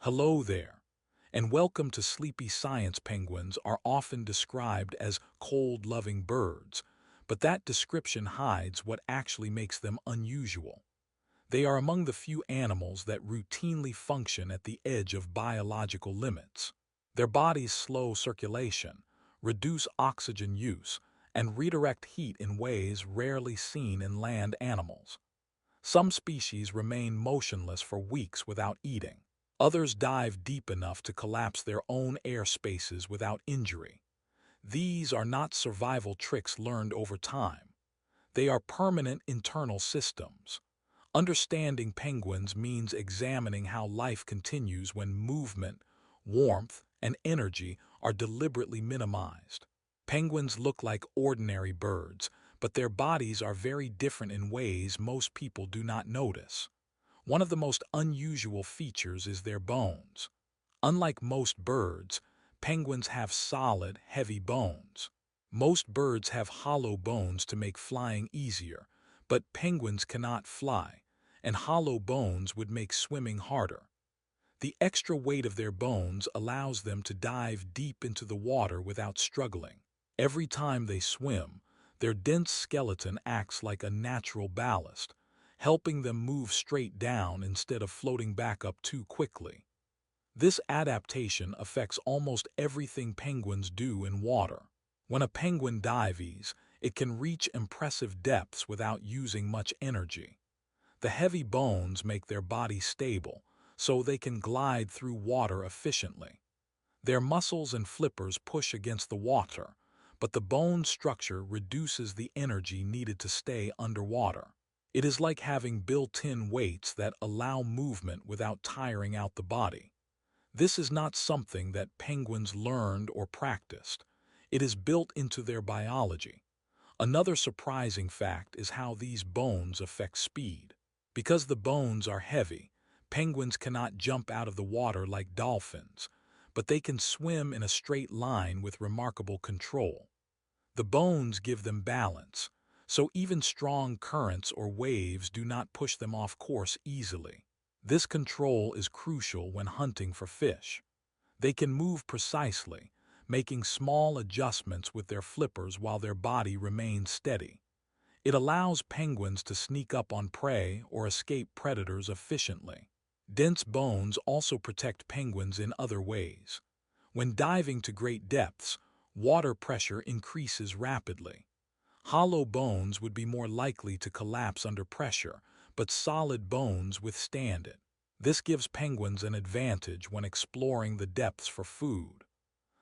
Hello there, and welcome to Sleepy Science. Penguins are often described as cold-loving birds, but that description hides what actually makes them unusual. They are among the few animals that routinely function at the edge of biological limits. Their bodies slow circulation, reduce oxygen use, and redirect heat in ways rarely seen in land animals. Some species remain motionless for weeks without eating. Others dive deep enough to collapse their own air spaces without injury. These are not survival tricks learned over time. They are permanent internal systems. Understanding penguins means examining how life continues when movement, warmth, and energy are deliberately minimized. Penguins look like ordinary birds, but their bodies are very different in ways most people do not notice. One of the most unusual features is their bones. Unlike most birds, penguins have solid, heavy bones. Most birds have hollow bones to make flying easier, but penguins cannot fly, and hollow bones would make swimming harder. The extra weight of their bones allows them to dive deep into the water without struggling. Every time they swim, their dense skeleton acts like a natural ballast, helping them move straight down instead of floating back up too quickly. This adaptation affects almost everything penguins do in water. When a penguin dives, it can reach impressive depths without using much energy. The heavy bones make their body stable, so they can glide through water efficiently. Their muscles and flippers push against the water, but the bone structure reduces the energy needed to stay underwater. It is like having built-in weights that allow movement without tiring out the body. This is not something that penguins learned or practiced. It is built into their biology. Another surprising fact is how these bones affect speed. Because the bones are heavy, penguins cannot jump out of the water like dolphins, but they can swim in a straight line with remarkable control. The bones give them balance, so even strong currents or waves do not push them off course easily. This control is crucial when hunting for fish. They can move precisely, making small adjustments with their flippers while their body remains steady. It allows penguins to sneak up on prey or escape predators efficiently. Dense bones also protect penguins in other ways. When diving to great depths, water pressure increases rapidly. Hollow bones would be more likely to collapse under pressure, but solid bones withstand it. This gives penguins an advantage when exploring the depths for food.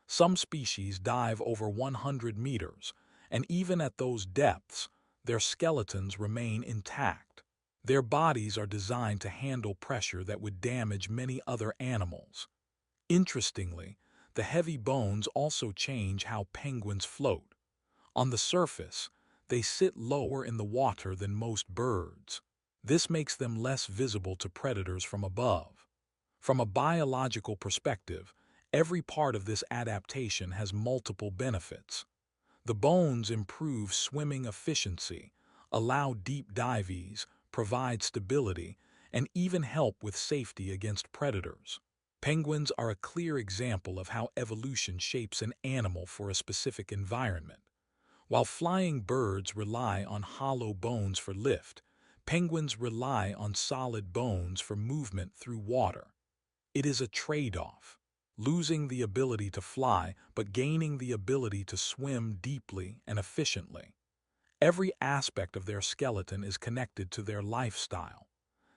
Some species dive over 100 meters, and even at those depths, their skeletons remain intact. Their bodies are designed to handle pressure that would damage many other animals. Interestingly, the heavy bones also change how penguins float. On the surface, they sit lower in the water than most birds. This makes them less visible to predators from above. From a biological perspective, every part of this adaptation has multiple benefits. The bones improve swimming efficiency, allow deep dives, provide stability, and even help with safety against predators. Penguins are a clear example of how evolution shapes an animal for a specific environment. While flying birds rely on hollow bones for lift, penguins rely on solid bones for movement through water. It is a trade-off, losing the ability to fly but gaining the ability to swim deeply and efficiently. Every aspect of their skeleton is connected to their lifestyle.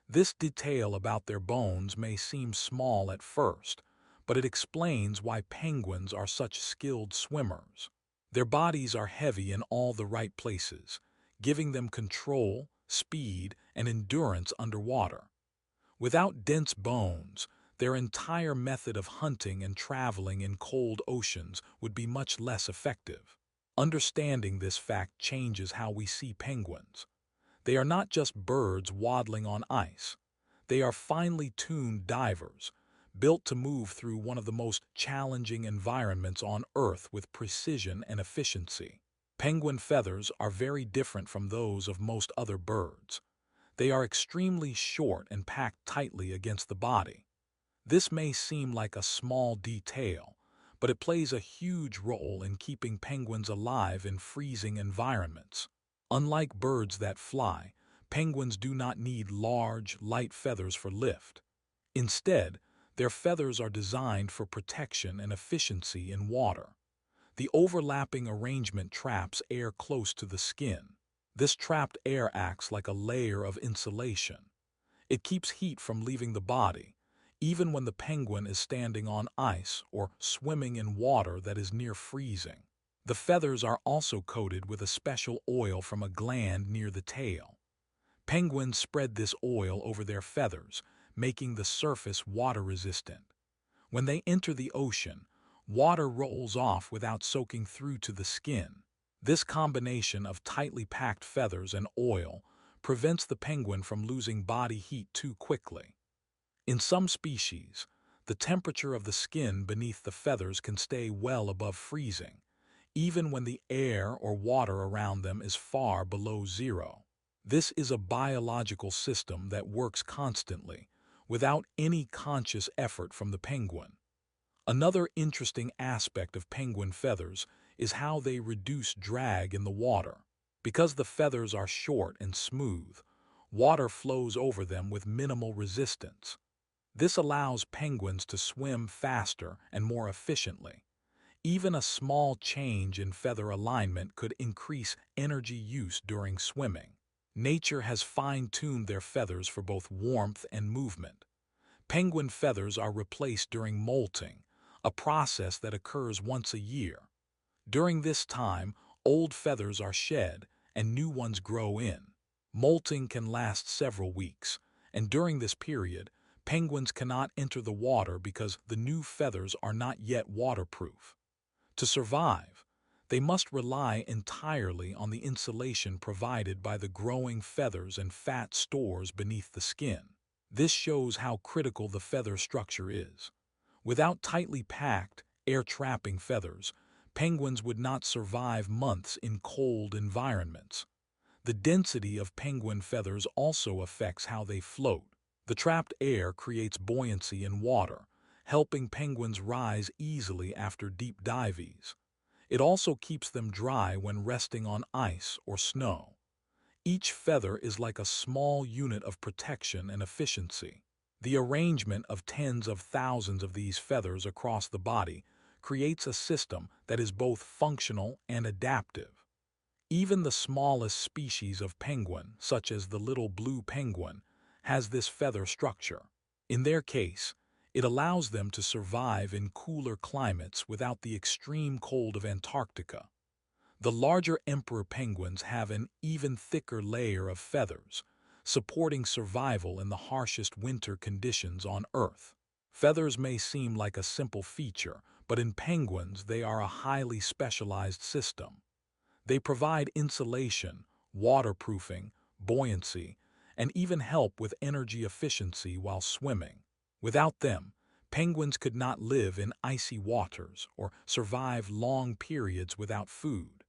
This detail about their bones may seem small at first, but it explains why penguins are such skilled swimmers. Their bodies are heavy in all the right places, giving them control, speed, and endurance underwater. Without dense bones, their entire method of hunting and traveling in cold oceans would be much less effective. Understanding this fact changes how we see penguins. They are not just birds waddling on ice. They are finely tuned divers, built to move through one of the most challenging environments on Earth with precision and efficiency. Penguin feathers are very different from those of most other birds. They are extremely short and packed tightly against the body. This may seem like a small detail, but it plays a huge role in keeping penguins alive in freezing environments. Unlike birds that fly, penguins do not need large, light feathers for lift. Instead, their feathers are designed for protection and efficiency in water. The overlapping arrangement traps air close to the skin. This trapped air acts like a layer of insulation. It keeps heat from leaving the body, even when the penguin is standing on ice or swimming in water that is near freezing. The feathers are also coated with a special oil from a gland near the tail. Penguins spread this oil over their feathers, making the surface water-resistant. When they enter the ocean, water rolls off without soaking through to the skin. This combination of tightly packed feathers and oil prevents the penguin from losing body heat too quickly. In some species, the temperature of the skin beneath the feathers can stay well above freezing, even when the air or water around them is far below zero. This is a biological system that works constantly, without any conscious effort from the penguin. Another interesting aspect of penguin feathers is how they reduce drag in the water. Because the feathers are short and smooth, water flows over them with minimal resistance. This allows penguins to swim faster and more efficiently. Even a small change in feather alignment could increase energy use during swimming. Nature has fine-tuned their feathers for both warmth and movement. Penguin feathers are replaced during molting, a process that occurs once a year. During this time, old feathers are shed and new ones grow in. Molting can last several weeks, and during this period, penguins cannot enter the water because the new feathers are not yet waterproof. To survive, they must rely entirely on the insulation provided by the growing feathers and fat stores beneath the skin. This shows how critical the feather structure is. Without tightly packed, air-trapping feathers, penguins would not survive months in cold environments. The density of penguin feathers also affects how they float. The trapped air creates buoyancy in water, helping penguins rise easily after deep dives. It also keeps them dry when resting on ice or snow. Each feather is like a small unit of protection and efficiency. The arrangement of tens of thousands of these feathers across the body creates a system that is both functional and adaptive. Even the smallest species of penguin, such as the little blue penguin, has this feather structure. In their case, it allows them to survive in cooler climates without the extreme cold of Antarctica. The larger emperor penguins have an even thicker layer of feathers, supporting survival in the harshest winter conditions on Earth. Feathers may seem like a simple feature, but in penguins they are a highly specialized system. They provide insulation, waterproofing, buoyancy, and even help with energy efficiency while swimming. Without them, penguins could not live in icy waters or survive long periods without food.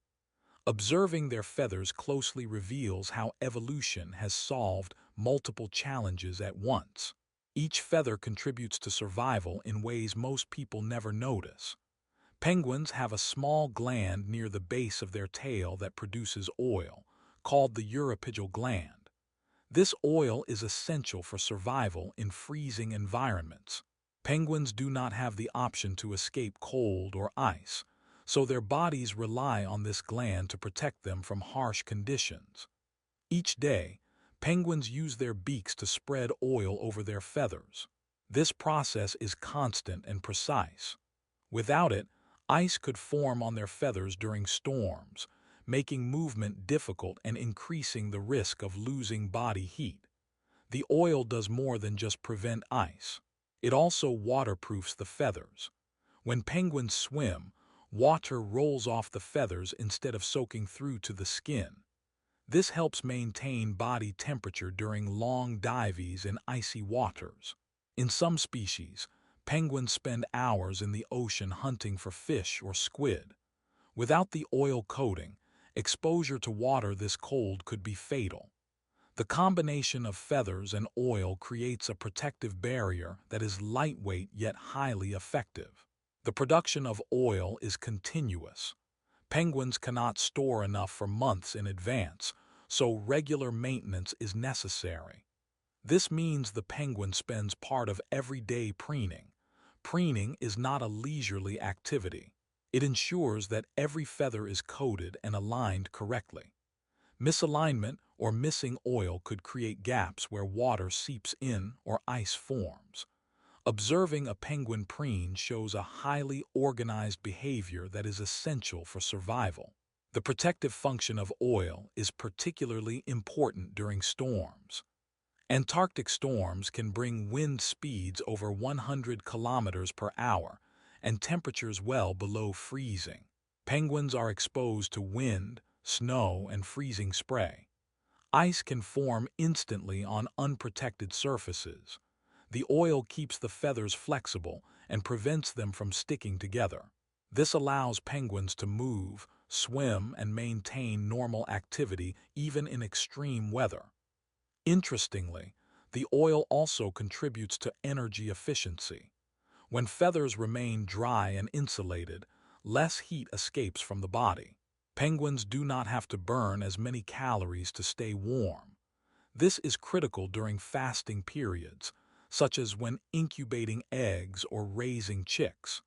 Observing their feathers closely reveals how evolution has solved multiple challenges at once. Each feather contributes to survival in ways most people never notice. Penguins have a small gland near the base of their tail that produces oil, called the uripygial gland. This oil is essential for survival in freezing environments. Penguins do not have the option to escape cold or ice, so their bodies rely on this gland to protect them from harsh conditions. Each day, penguins use their beaks to spread oil over their feathers. This process is constant and precise. Without it, ice could form on their feathers during storms, making movement difficult and increasing the risk of losing body heat. The oil does more than just prevent ice. It also waterproofs the feathers. When penguins swim, water rolls off the feathers instead of soaking through to the skin. This helps maintain body temperature during long dives in icy waters. In some species, penguins spend hours in the ocean hunting for fish or squid. Without the oil coating, exposure to water this cold could be fatal. The combination of feathers and oil creates a protective barrier that is lightweight yet highly effective. The production of oil is continuous. Penguins cannot store enough for months in advance, so regular maintenance is necessary. This means the penguin spends part of every day preening. Preening is not a leisurely activity. It ensures that every feather is coated and aligned correctly. Misalignment or missing oil could create gaps where water seeps in or ice forms. Observing a penguin preen shows a highly organized behavior that is essential for survival. The protective function of oil is particularly important during storms. Antarctic storms can bring wind speeds over 100 kilometers per hour and temperatures well below freezing. Penguins are exposed to wind, snow, and freezing spray. Ice can form instantly on unprotected surfaces. The oil keeps the feathers flexible and prevents them from sticking together. This allows penguins to move, swim, and maintain normal activity even in extreme weather. Interestingly, the oil also contributes to energy efficiency. When feathers remain dry and insulated, less heat escapes from the body. Penguins do not have to burn as many calories to stay warm. This is critical during fasting periods, such as when incubating eggs or raising chicks.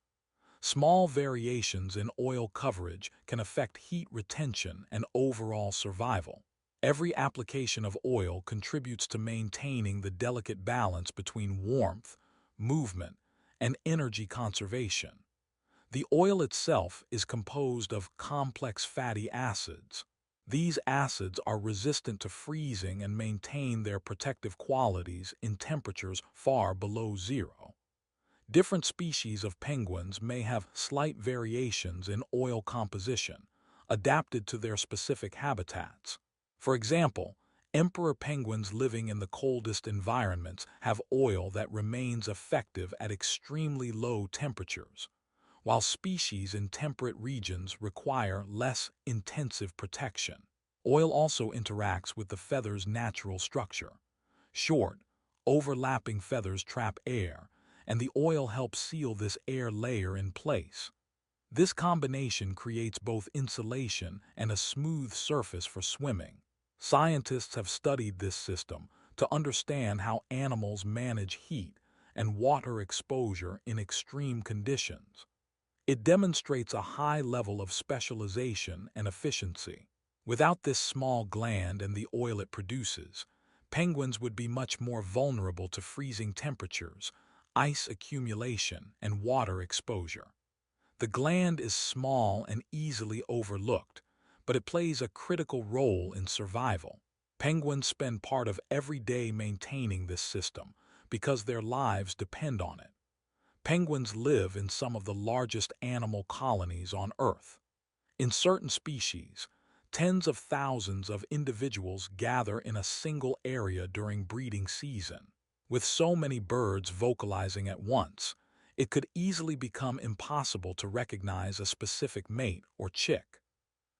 Small variations in oil coverage can affect heat retention and overall survival. Every application of oil contributes to maintaining the delicate balance between warmth, movement, and energy conservation. The oil itself is composed of complex fatty acids. These acids are resistant to freezing and maintain their protective qualities in temperatures far below zero. Different species of penguins may have slight variations in oil composition, adapted to their specific habitats. For example, emperor penguins living in the coldest environments have oil that remains effective at extremely low temperatures, while species in temperate regions require less intensive protection. Oil also interacts with the feather's natural structure. Short, overlapping feathers trap air, and the oil helps seal this air layer in place. This combination creates both insulation and a smooth surface for swimming. Scientists have studied this system to understand how animals manage heat and water exposure in extreme conditions. It demonstrates a high level of specialization and efficiency. Without this small gland and the oil it produces, penguins would be much more vulnerable to freezing temperatures, ice accumulation, and water exposure. The gland is small and easily overlooked, but it plays a critical role in survival. Penguins spend part of every day maintaining this system because their lives depend on it. Penguins live in some of the largest animal colonies on Earth. In certain species, tens of thousands of individuals gather in a single area during breeding season. With so many birds vocalizing at once, it could easily become impossible to recognize a specific mate or chick.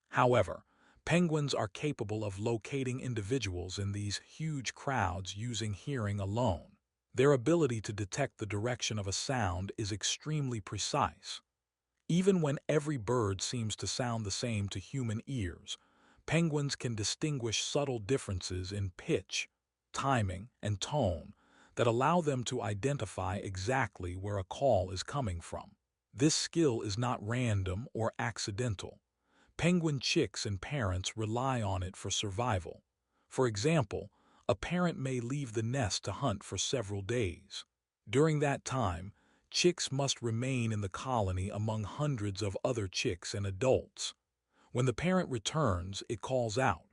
However, penguins are capable of locating individuals in these huge crowds using hearing alone. Their ability to detect the direction of a sound is extremely precise. Even when every bird seems to sound the same to human ears, penguins can distinguish subtle differences in pitch, timing, and tone that allow them to identify exactly where a call is coming from. This skill is not random or accidental. Penguin chicks and parents rely on it for survival. For example, a parent may leave the nest to hunt for several days. During that time, chicks must remain in the colony among hundreds of other chicks and adults. When the parent returns, it calls out.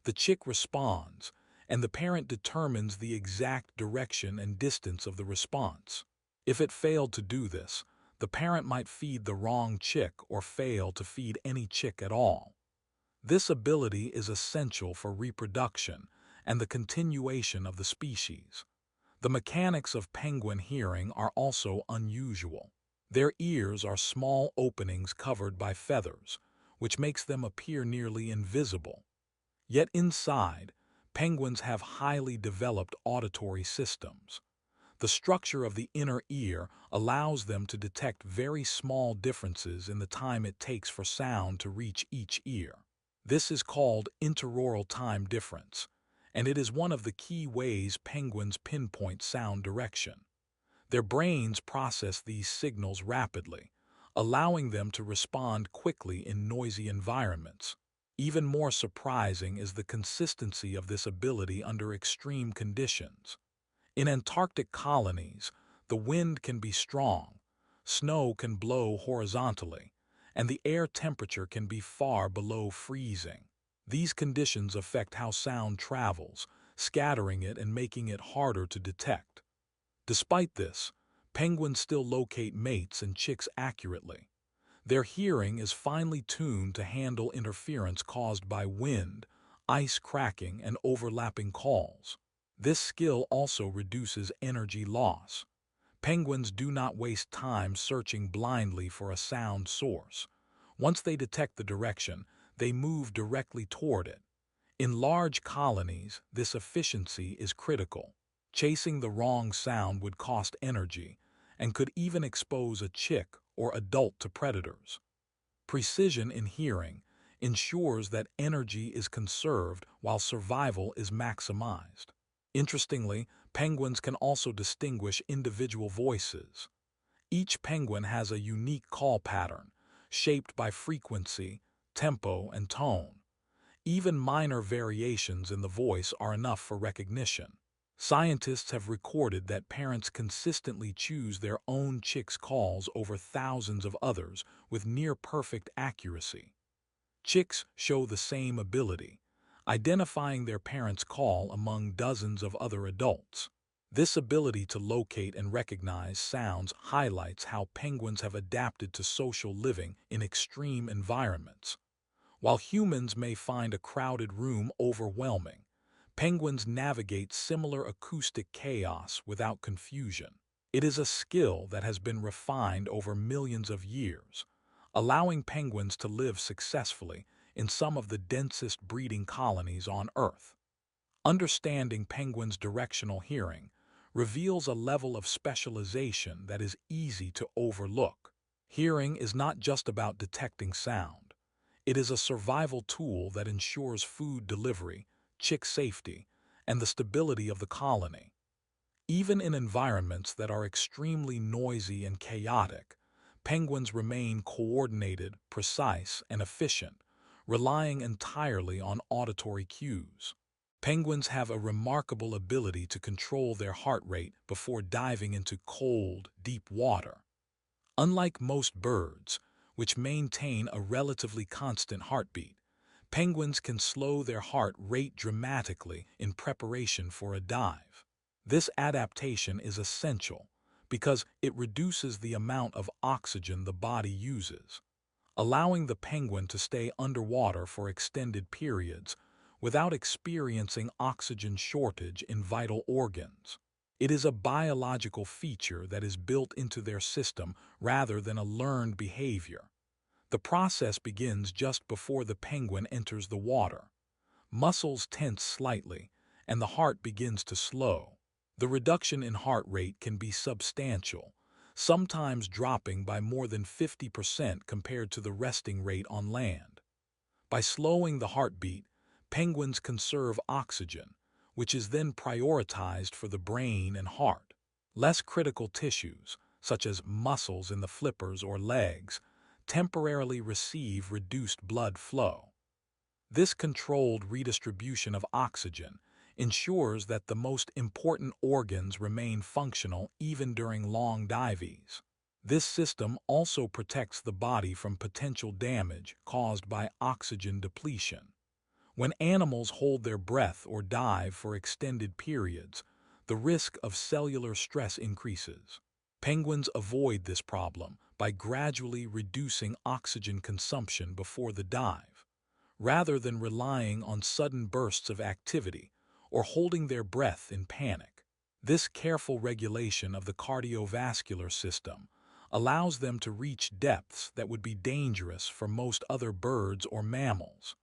The chick responds, and the parent determines the exact direction and distance of the response. If it failed to do this, the parent might feed the wrong chick or fail to feed any chick at all. This ability is essential for reproduction and the continuation of the species. The mechanics of penguin hearing are also unusual. Their ears are small openings covered by feathers, which makes them appear nearly invisible. Yet inside, penguins have highly developed auditory systems. The structure of the inner ear allows them to detect very small differences in the time it takes for sound to reach each ear. This is called interaural time difference, and it is one of the key ways penguins pinpoint sound direction. Their brains process these signals rapidly, allowing them to respond quickly in noisy environments. Even more surprising is the consistency of this ability under extreme conditions. In Antarctic colonies, the wind can be strong, snow can blow horizontally, and the air temperature can be far below freezing. These conditions affect how sound travels, scattering it and making it harder to detect. Despite this, penguins still locate mates and chicks accurately. Their hearing is finely tuned to handle interference caused by wind, ice cracking, and overlapping calls. This skill also reduces energy loss. Penguins do not waste time searching blindly for a sound source. Once they detect the direction, they move directly toward it. In large colonies, this efficiency is critical. Chasing the wrong sound would cost energy and could even expose a chick or adult to predators. Precision in hearing ensures that energy is conserved while survival is maximized. Interestingly, penguins can also distinguish individual voices. Each penguin has a unique call pattern, shaped by frequency, tempo, and tone. Even minor variations in the voice are enough for recognition. Scientists have recorded that parents consistently choose their own chicks' calls over thousands of others with near-perfect accuracy. Chicks show the same ability, identifying their parents' call among dozens of other adults. This ability to locate and recognize sounds highlights how penguins have adapted to social living in extreme environments. While humans may find a crowded room overwhelming, penguins navigate similar acoustic chaos without confusion. It is a skill that has been refined over millions of years, allowing penguins to live successfully in some of the densest breeding colonies on Earth. Understanding penguins' directional hearing reveals a level of specialization that is easy to overlook. Hearing is not just about detecting sound. It is a survival tool that ensures food delivery, chick safety, and the stability of the colony. Even in environments that are extremely noisy and chaotic, penguins remain coordinated, precise, and efficient, relying entirely on auditory cues. Penguins have a remarkable ability to control their heart rate before diving into cold, deep water. Unlike most birds, which maintain a relatively constant heartbeat, penguins can slow their heart rate dramatically in preparation for a dive. This adaptation is essential because it reduces the amount of oxygen the body uses, allowing the penguin to stay underwater for extended periods without experiencing oxygen shortage in vital organs. It is a biological feature that is built into their system rather than a learned behavior. The process begins just before the penguin enters the water. Muscles tense slightly, and the heart begins to slow. The reduction in heart rate can be substantial, sometimes dropping by more than 50% compared to the resting rate on land. By slowing the heartbeat, penguins conserve oxygen, which is then prioritized for the brain and heart. Less critical tissues, such as muscles in the flippers or legs, temporarily receive reduced blood flow. This controlled redistribution of oxygen ensures that the most important organs remain functional even during long dives. This system also protects the body from potential damage caused by oxygen depletion. When animals hold their breath or dive for extended periods, the risk of cellular stress increases. Penguins avoid this problem by gradually reducing oxygen consumption before the dive, rather than relying on sudden bursts of activity or holding their breath in panic. This careful regulation of the cardiovascular system allows them to reach depths that would be dangerous for most other birds or mammals.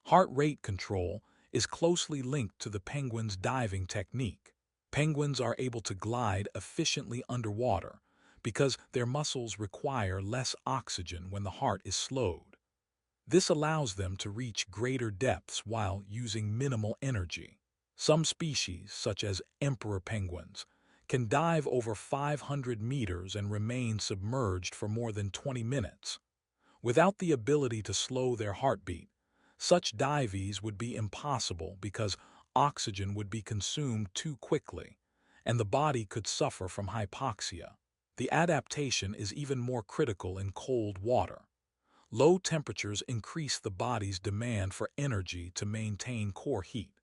Heart rate control is closely linked to the penguin's diving technique. Penguins are able to glide efficiently underwater because their muscles require less oxygen when the heart is slowed. This allows them to reach greater depths while using minimal energy. Some species, such as emperor penguins, can dive over 500 meters and remain submerged for more than 20 minutes. Without the ability to slow their heartbeat, such dives would be impossible because oxygen would be consumed too quickly, and the body could suffer from hypoxia. The adaptation is even more critical in cold water. Low temperatures increase the body's demand for energy to maintain core heat.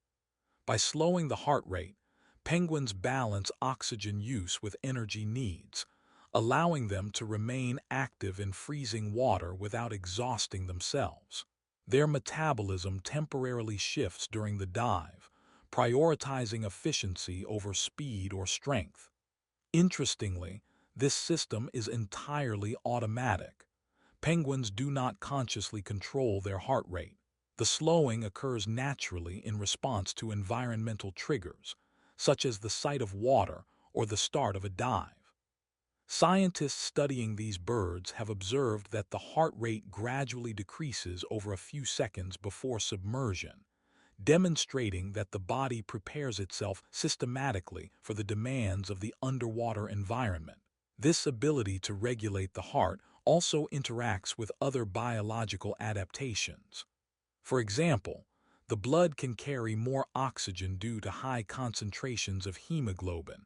By slowing the heart rate, penguins balance oxygen use with energy needs, allowing them to remain active in freezing water without exhausting themselves. Their metabolism temporarily shifts during the dive, prioritizing efficiency over speed or strength. Interestingly, this system is entirely automatic. Penguins do not consciously control their heart rate. The slowing occurs naturally in response to environmental triggers, such as the sight of water or the start of a dive. Scientists studying these birds have observed that the heart rate gradually decreases over a few seconds before submersion, demonstrating that the body prepares itself systematically for the demands of the underwater environment. This ability to regulate the heart also interacts with other biological adaptations. For example, the blood can carry more oxygen due to high concentrations of hemoglobin,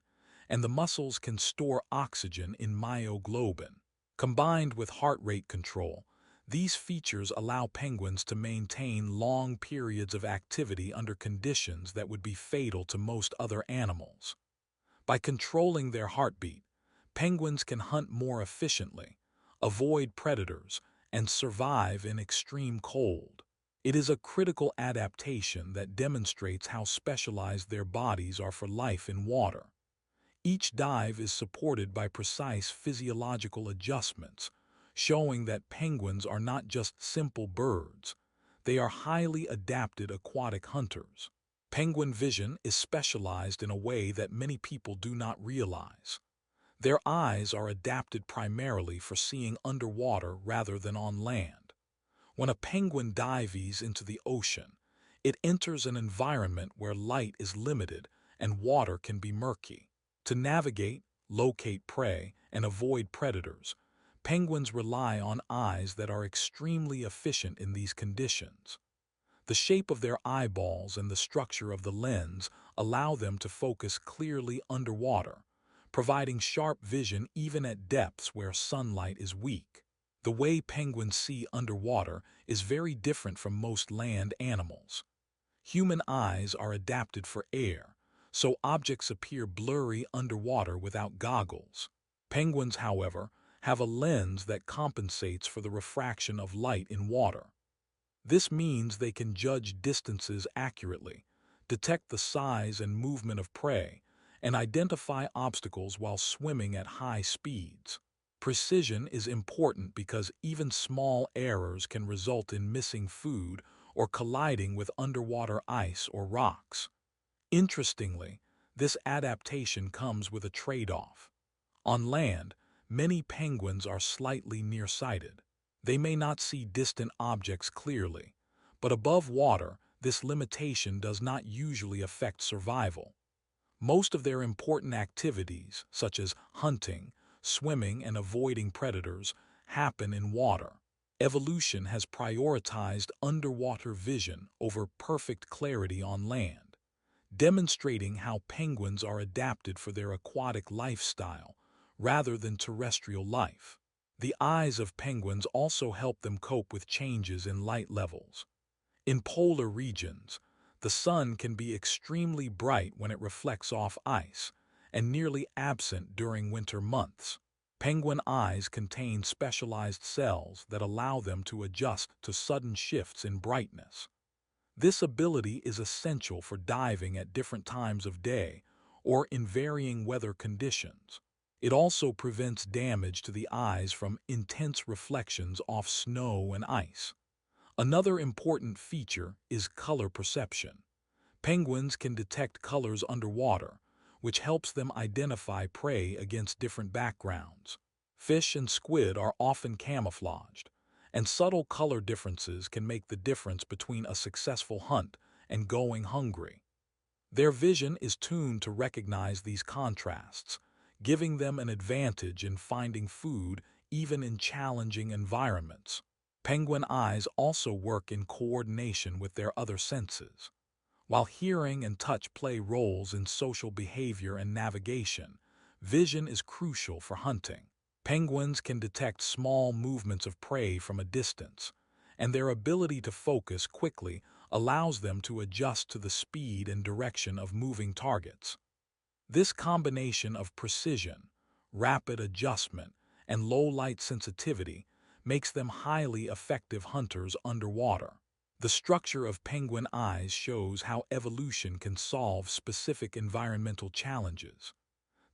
and the muscles can store oxygen in myoglobin. Combined with heart rate control, these features allow penguins to maintain long periods of activity under conditions that would be fatal to most other animals. By controlling their heartbeat, penguins can hunt more efficiently, avoid predators, and survive in extreme cold. It is a critical adaptation that demonstrates how specialized their bodies are for life in water. Each dive is supported by precise physiological adjustments, showing that penguins are not just simple birds. They are highly adapted aquatic hunters. Penguin vision is specialized in a way that many people do not realize. Their eyes are adapted primarily for seeing underwater rather than on land. When a penguin dives into the ocean, it enters an environment where light is limited and water can be murky. To navigate, locate prey, and avoid predators, penguins rely on eyes that are extremely efficient in these conditions. The shape of their eyeballs and the structure of the lens allow them to focus clearly underwater, providing sharp vision even at depths where sunlight is weak. The way penguins see underwater is very different from most land animals. Human eyes are adapted for air, so objects appear blurry underwater without goggles. Penguins, however, have a lens that compensates for the refraction of light in water. This means they can judge distances accurately, detect the size and movement of prey, and identify obstacles while swimming at high speeds. Precision is important because even small errors can result in missing food or colliding with underwater ice or rocks. Interestingly, this adaptation comes with a trade-off. On land, many penguins are slightly nearsighted. They may not see distant objects clearly, but above water, this limitation does not usually affect survival. Most of their important activities, such as hunting, swimming, and avoiding predators, happen in water. Evolution has prioritized underwater vision over perfect clarity on land, demonstrating how penguins are adapted for their aquatic lifestyle rather than terrestrial life. The eyes of penguins also help them cope with changes in light levels. In polar regions, the sun can be extremely bright when it reflects off ice, and nearly absent during winter months. Penguin eyes contain specialized cells that allow them to adjust to sudden shifts in brightness. This ability is essential for diving at different times of day or in varying weather conditions. It also prevents damage to the eyes from intense reflections off snow and ice. Another important feature is color perception. Penguins can detect colors underwater, which helps them identify prey against different backgrounds. Fish and squid are often camouflaged, and subtle color differences can make the difference between a successful hunt and going hungry. Their vision is tuned to recognize these contrasts, giving them an advantage in finding food even in challenging environments. Penguin eyes also work in coordination with their other senses. While hearing and touch play roles in social behavior and navigation, vision is crucial for hunting. Penguins can detect small movements of prey from a distance, and their ability to focus quickly allows them to adjust to the speed and direction of moving targets. This combination of precision, rapid adjustment, and low light sensitivity makes them highly effective hunters underwater. The structure of penguin eyes shows how evolution can solve specific environmental challenges.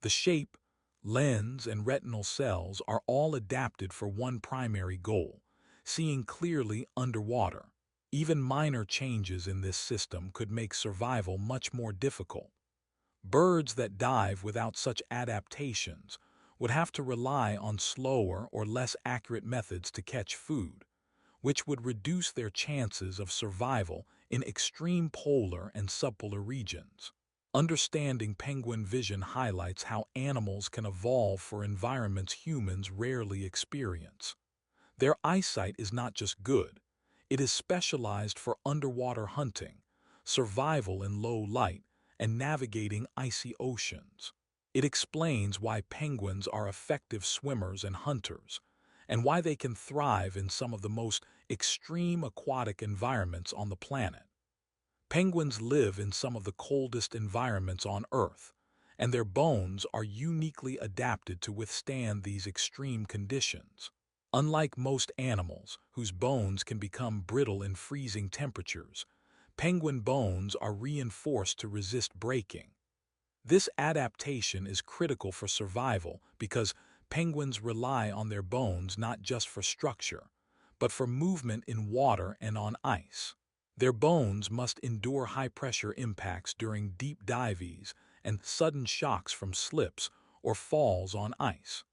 The shape, lens, and retinal cells are all adapted for one primary goal: seeing clearly underwater. Even minor changes in this system could make survival much more difficult. Birds that dive without such adaptations would have to rely on slower or less accurate methods to catch food, which would reduce their chances of survival in extreme polar and subpolar regions. Understanding penguin vision highlights how animals can evolve for environments humans rarely experience. Their eyesight is not just good, it is specialized for underwater hunting, survival in low light, and navigating icy oceans. It explains why penguins are effective swimmers and hunters, and why they can thrive in some of the most extreme aquatic environments on the planet. Penguins live in some of the coldest environments on Earth, and their bones are uniquely adapted to withstand these extreme conditions. Unlike most animals, whose bones can become brittle in freezing temperatures, penguin bones are reinforced to resist breaking. This adaptation is critical for survival because penguins rely on their bones not just for structure, but for movement in water and on ice. Their bones must endure high-pressure impacts during deep dives and sudden shocks from slips or falls on ice.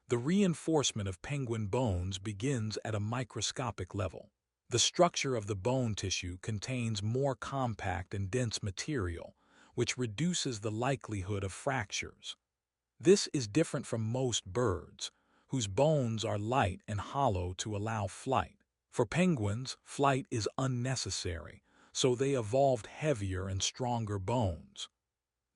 The reinforcement of penguin bones begins at a microscopic level. The structure of the bone tissue contains more compact and dense material, which reduces the likelihood of fractures. This is different from most birds, whose bones are light and hollow to allow flight. For penguins, flight is unnecessary, so they evolved heavier and stronger bones.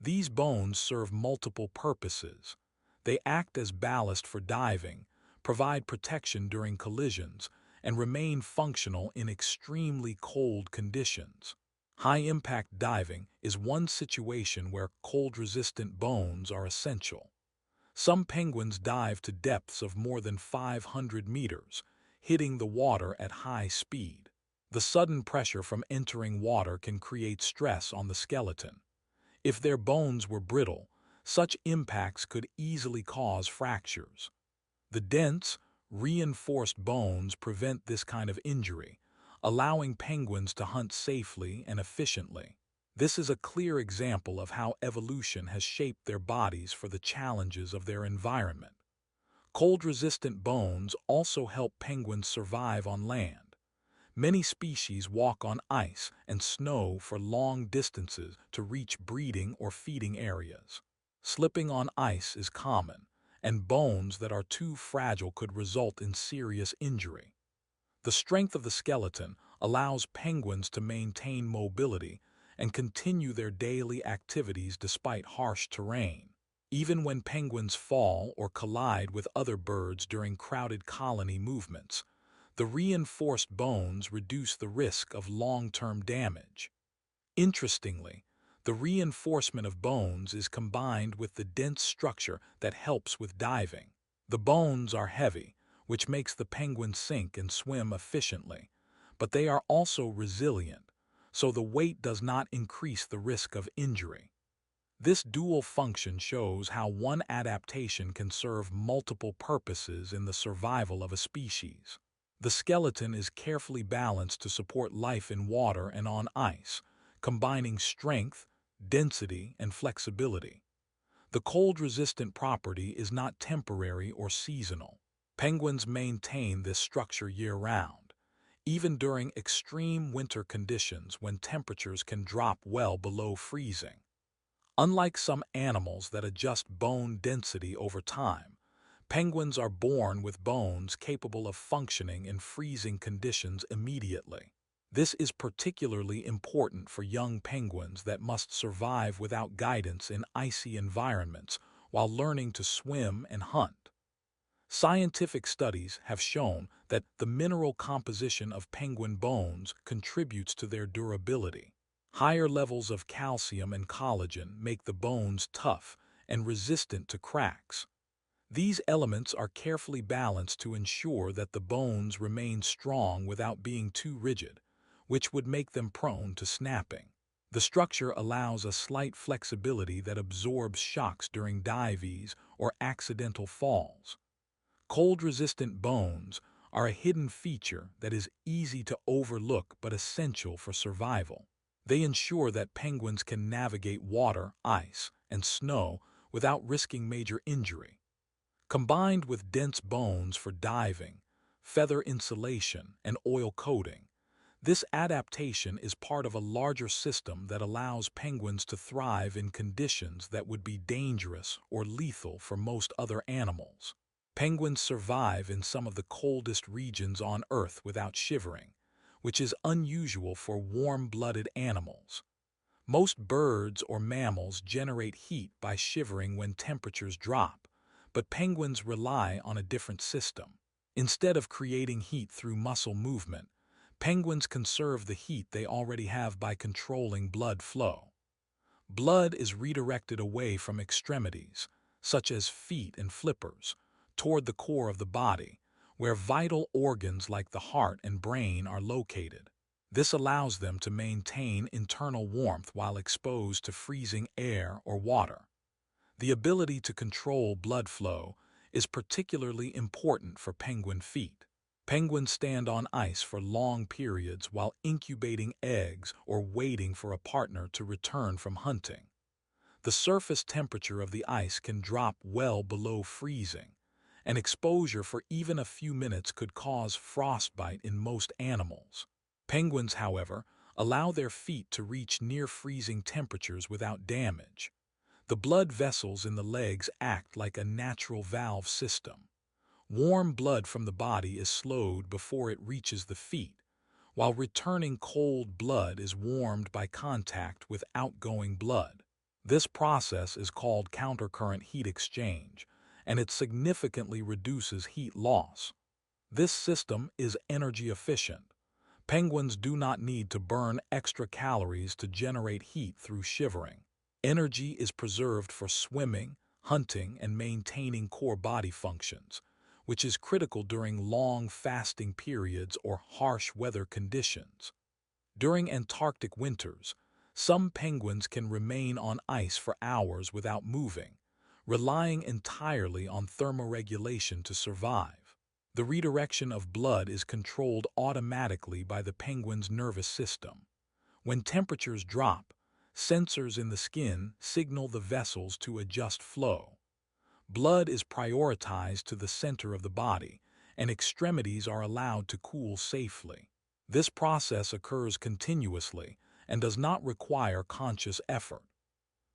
These bones serve multiple purposes. They act as ballast for diving, provide protection during collisions, and remain functional in extremely cold conditions. High-impact diving is one situation where cold-resistant bones are essential. Some penguins dive to depths of more than 500 meters, hitting the water at high speed. The sudden pressure from entering water can create stress on the skeleton. If their bones were brittle, such impacts could easily cause fractures. The dense, reinforced bones prevent this kind of injury, allowing penguins to hunt safely and efficiently. This is a clear example of how evolution has shaped their bodies for the challenges of their environment. Cold-resistant bones also help penguins survive on land. Many species walk on ice and snow for long distances to reach breeding or feeding areas. Slipping on ice is common, and bones that are too fragile could result in serious injury. The strength of the skeleton allows penguins to maintain mobility and continue their daily activities despite harsh terrain. Even when penguins fall or collide with other birds during crowded colony movements, the reinforced bones reduce the risk of long-term damage. Interestingly, the reinforcement of bones is combined with the dense structure that helps with diving. The bones are heavy, which makes the penguin sink and swim efficiently, but they are also resilient, so the weight does not increase the risk of injury. This dual function shows how one adaptation can serve multiple purposes in the survival of a species. The skeleton is carefully balanced to support life in water and on ice, combining strength, density, and flexibility. The cold-resistant property is not temporary or seasonal. Penguins maintain this structure year-round, even during extreme winter conditions when temperatures can drop well below freezing. Unlike some animals that adjust bone density over time, penguins are born with bones capable of functioning in freezing conditions immediately. This is particularly important for young penguins that must survive without guidance in icy environments while learning to swim and hunt. Scientific studies have shown that the mineral composition of penguin bones contributes to their durability. Higher levels of calcium and collagen make the bones tough and resistant to cracks. These elements are carefully balanced to ensure that the bones remain strong without being too rigid, which would make them prone to snapping. The structure allows a slight flexibility that absorbs shocks during dives or accidental falls. Cold-resistant bones are a hidden feature that is easy to overlook but essential for survival. They ensure that penguins can navigate water, ice, and snow without risking major injury. Combined with dense bones for diving, feather insulation, and oil coating, this adaptation is part of a larger system that allows penguins to thrive in conditions that would be dangerous or lethal for most other animals. Penguins survive in some of the coldest regions on Earth without shivering, which is unusual for warm-blooded animals. Most birds or mammals generate heat by shivering when temperatures drop, but penguins rely on a different system. Instead of creating heat through muscle movement, penguins conserve the heat they already have by controlling blood flow. Blood is redirected away from extremities, such as feet and flippers, toward the core of the body, where vital organs like the heart and brain are located. This allows them to maintain internal warmth while exposed to freezing air or water. The ability to control blood flow is particularly important for penguin feet. Penguins stand on ice for long periods while incubating eggs or waiting for a partner to return from hunting. The surface temperature of the ice can drop well below freezing, and exposure for even a few minutes could cause frostbite in most animals. Penguins, however, allow their feet to reach near freezing temperatures without damage. The blood vessels in the legs act like a natural valve system. Warm blood from the body is slowed before it reaches the feet, while returning cold blood is warmed by contact with outgoing blood. This process is called countercurrent heat exchange, and it significantly reduces heat loss. This system is energy efficient. Penguins do not need to burn extra calories to generate heat through shivering. Energy is preserved for swimming, hunting, and maintaining core body functions, which is critical during long fasting periods or harsh weather conditions. During Antarctic winters, some penguins can remain on ice for hours without moving, relying entirely on thermoregulation to survive. The redirection of blood is controlled automatically by the penguin's nervous system. When temperatures drop, sensors in the skin signal the vessels to adjust flow. Blood is prioritized to the center of the body, and extremities are allowed to cool safely. This process occurs continuously and does not require conscious effort.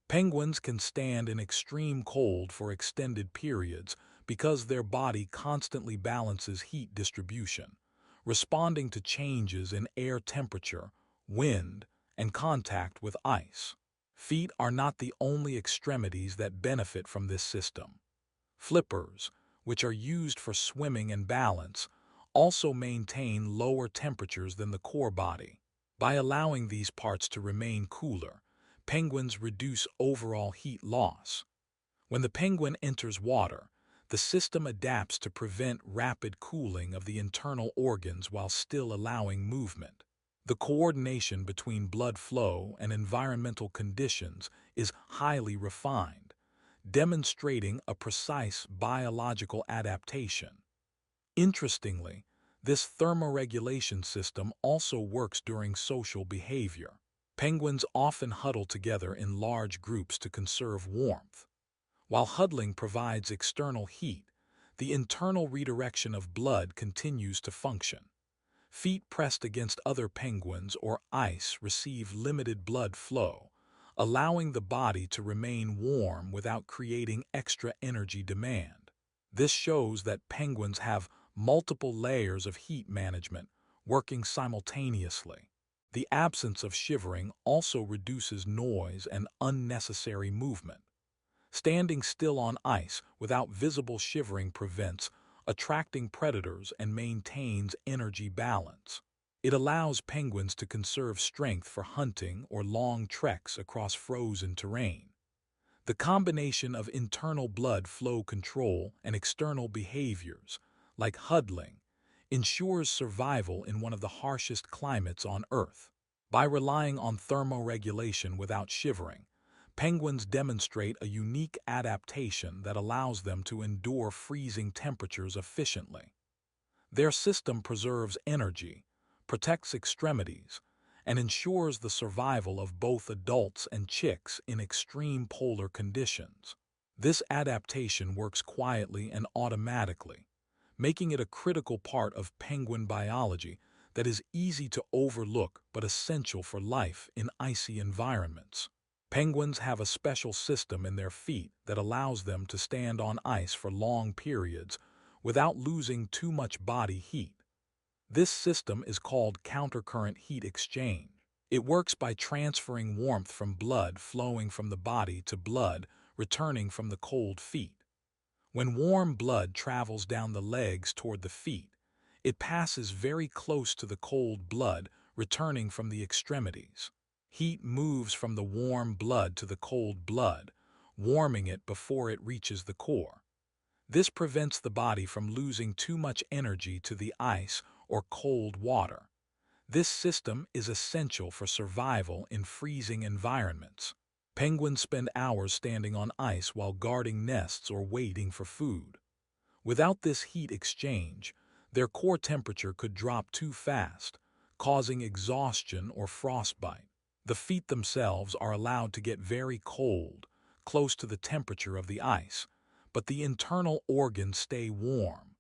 Penguins can stand in extreme cold for extended periods because their body constantly balances heat distribution, responding to changes in air temperature, wind, and contact with ice. Feet are not the only extremities that benefit from this system. Flippers, which are used for swimming and balance, also maintain lower temperatures than the core body. By allowing these parts to remain cooler, penguins reduce overall heat loss. When the penguin enters water, the system adapts to prevent rapid cooling of the internal organs while still allowing movement. The coordination between blood flow and environmental conditions is highly refined, demonstrating a precise biological adaptation. Interestingly, this thermoregulation system also works during social behavior. Penguins often huddle together in large groups to conserve warmth. While huddling provides external heat, the internal redirection of blood continues to function. Feet pressed against other penguins or ice receive limited blood flow, allowing the body to remain warm without creating extra energy demand. This shows that penguins have multiple layers of heat management working simultaneously. The absence of shivering also reduces noise and unnecessary movement. Standing still on ice without visible shivering prevents attracting predators and maintains energy balance. It allows penguins to conserve strength for hunting or long treks across frozen terrain. The combination of internal blood flow control and external behaviors, like huddling, ensures survival in one of the harshest climates on Earth. By relying on thermoregulation without shivering, penguins demonstrate a unique adaptation that allows them to endure freezing temperatures efficiently. Their system preserves energy, protects extremities, and ensures the survival of both adults and chicks in extreme polar conditions. This adaptation works quietly and automatically, making it a critical part of penguin biology that is easy to overlook but essential for life in icy environments. Penguins have a special system in their feet that allows them to stand on ice for long periods without losing too much body heat. This system is called countercurrent heat exchange. It works by transferring warmth from blood flowing from the body to blood returning from the cold feet. When warm blood travels down the legs toward the feet, it passes very close to the cold blood returning from the extremities. Heat moves from the warm blood to the cold blood, warming it before it reaches the core. This prevents the body from losing too much energy to the ice or cold water. This system is essential for survival in freezing environments. Penguins spend hours standing on ice while guarding nests or waiting for food. Without this heat exchange, their core temperature could drop too fast, causing exhaustion or frostbite. The feet themselves are allowed to get very cold, close to the temperature of the ice, but the internal organs stay warm.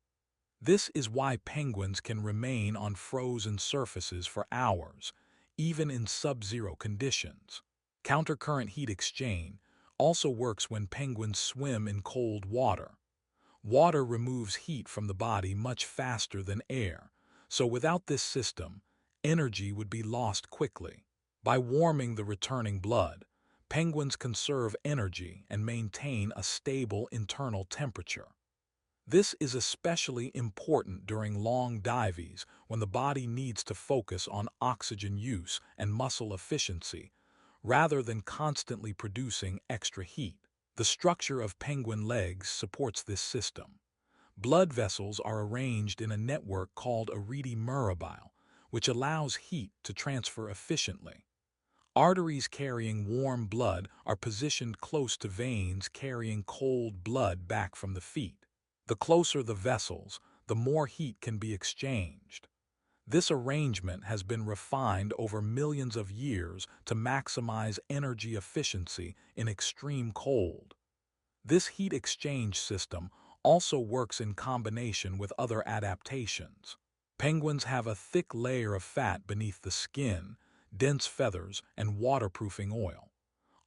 This is why penguins can remain on frozen surfaces for hours, even in sub-zero conditions. Countercurrent heat exchange also works when penguins swim in cold water. Water removes heat from the body much faster than air, so without this system, energy would be lost quickly. By warming the returning blood, penguins conserve energy and maintain a stable internal temperature. This is especially important during long dives when the body needs to focus on oxygen use and muscle efficiency, rather than constantly producing extra heat. The structure of penguin legs supports this system. Blood vessels are arranged in a network called a rete mirabile, which allows heat to transfer efficiently. Arteries carrying warm blood are positioned close to veins carrying cold blood back from the feet. The closer the vessels, the more heat can be exchanged. This arrangement has been refined over millions of years to maximize energy efficiency in extreme cold. This heat exchange system also works in combination with other adaptations. Penguins have a thick layer of fat beneath the skin, dense feathers, and waterproofing oil.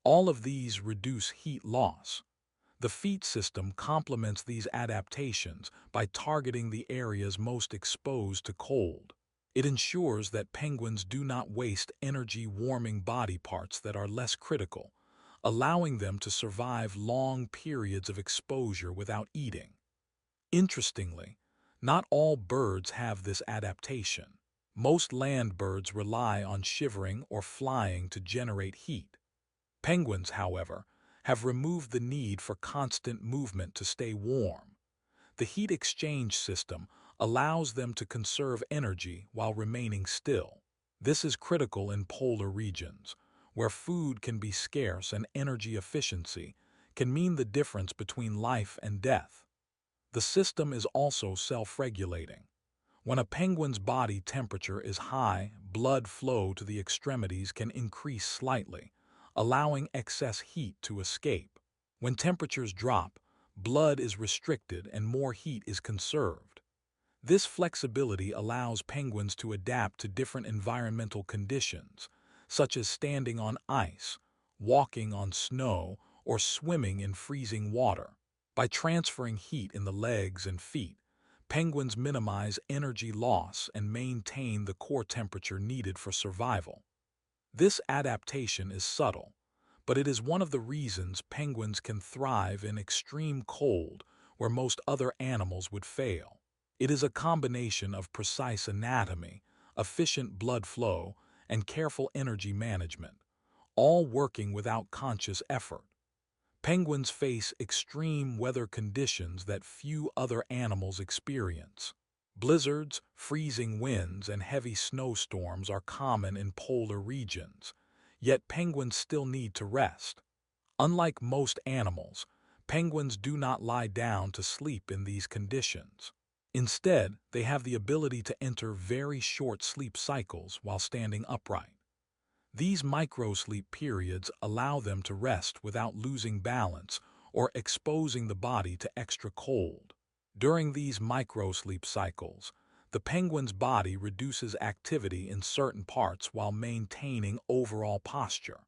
All of these reduce heat loss. The feet system complements these adaptations by targeting the areas most exposed to cold. It ensures that penguins do not waste energy warming body parts that are less critical, allowing them to survive long periods of exposure without eating. Interestingly, not all birds have this adaptation. Most land birds rely on shivering or flying to generate heat. Penguins, however, have removed the need for constant movement to stay warm. The heat exchange system allows them to conserve energy while remaining still. This is critical in polar regions, where food can be scarce and energy efficiency can mean the difference between life and death. The system is also self-regulating. When a penguin's body temperature is high, blood flow to the extremities can increase slightly, allowing excess heat to escape. When temperatures drop, blood is restricted and more heat is conserved. This flexibility allows penguins to adapt to different environmental conditions, such as standing on ice, walking on snow, or swimming in freezing water. By transferring heat in the legs and feet, penguins minimize energy loss and maintain the core temperature needed for survival. This adaptation is subtle, but it is one of the reasons penguins can thrive in extreme cold where most other animals would fail. It is a combination of precise anatomy, efficient blood flow, and careful energy management, all working without conscious effort. Penguins face extreme weather conditions that few other animals experience. Blizzards, freezing winds, and heavy snowstorms are common in polar regions, yet penguins still need to rest. Unlike most animals, penguins do not lie down to sleep in these conditions. Instead, they have the ability to enter very short sleep cycles while standing upright. These microsleep periods allow them to rest without losing balance or exposing the body to extra cold. During these microsleep cycles, the penguin's body reduces activity in certain parts while maintaining overall posture.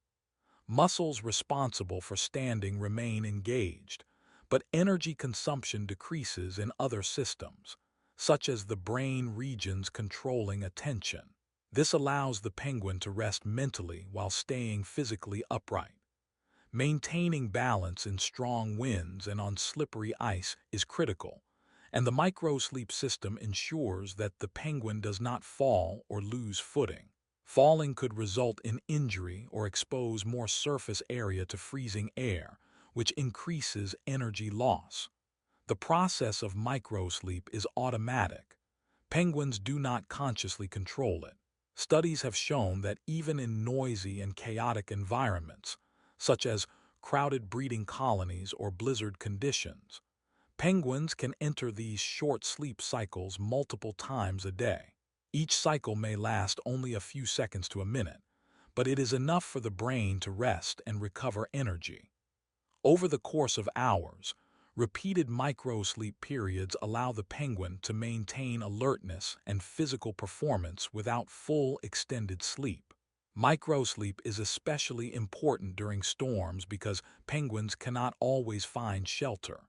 Muscles responsible for standing remain engaged, but energy consumption decreases in other systems, such as the brain regions controlling attention. This allows the penguin to rest mentally while staying physically upright. Maintaining balance in strong winds and on slippery ice is critical, and the microsleep system ensures that the penguin does not fall or lose footing. Falling could result in injury or expose more surface area to freezing air, which increases energy loss. The process of microsleep is automatic. Penguins do not consciously control it. Studies have shown that even in noisy and chaotic environments, such as crowded breeding colonies or blizzard conditions, penguins can enter these short sleep cycles multiple times a day. Each cycle may last only a few seconds to a minute, but it is enough for the brain to rest and recover energy. Over the course of hours, repeated microsleep periods allow the penguin to maintain alertness and physical performance without full extended sleep. Microsleep is especially important during storms because penguins cannot always find shelter.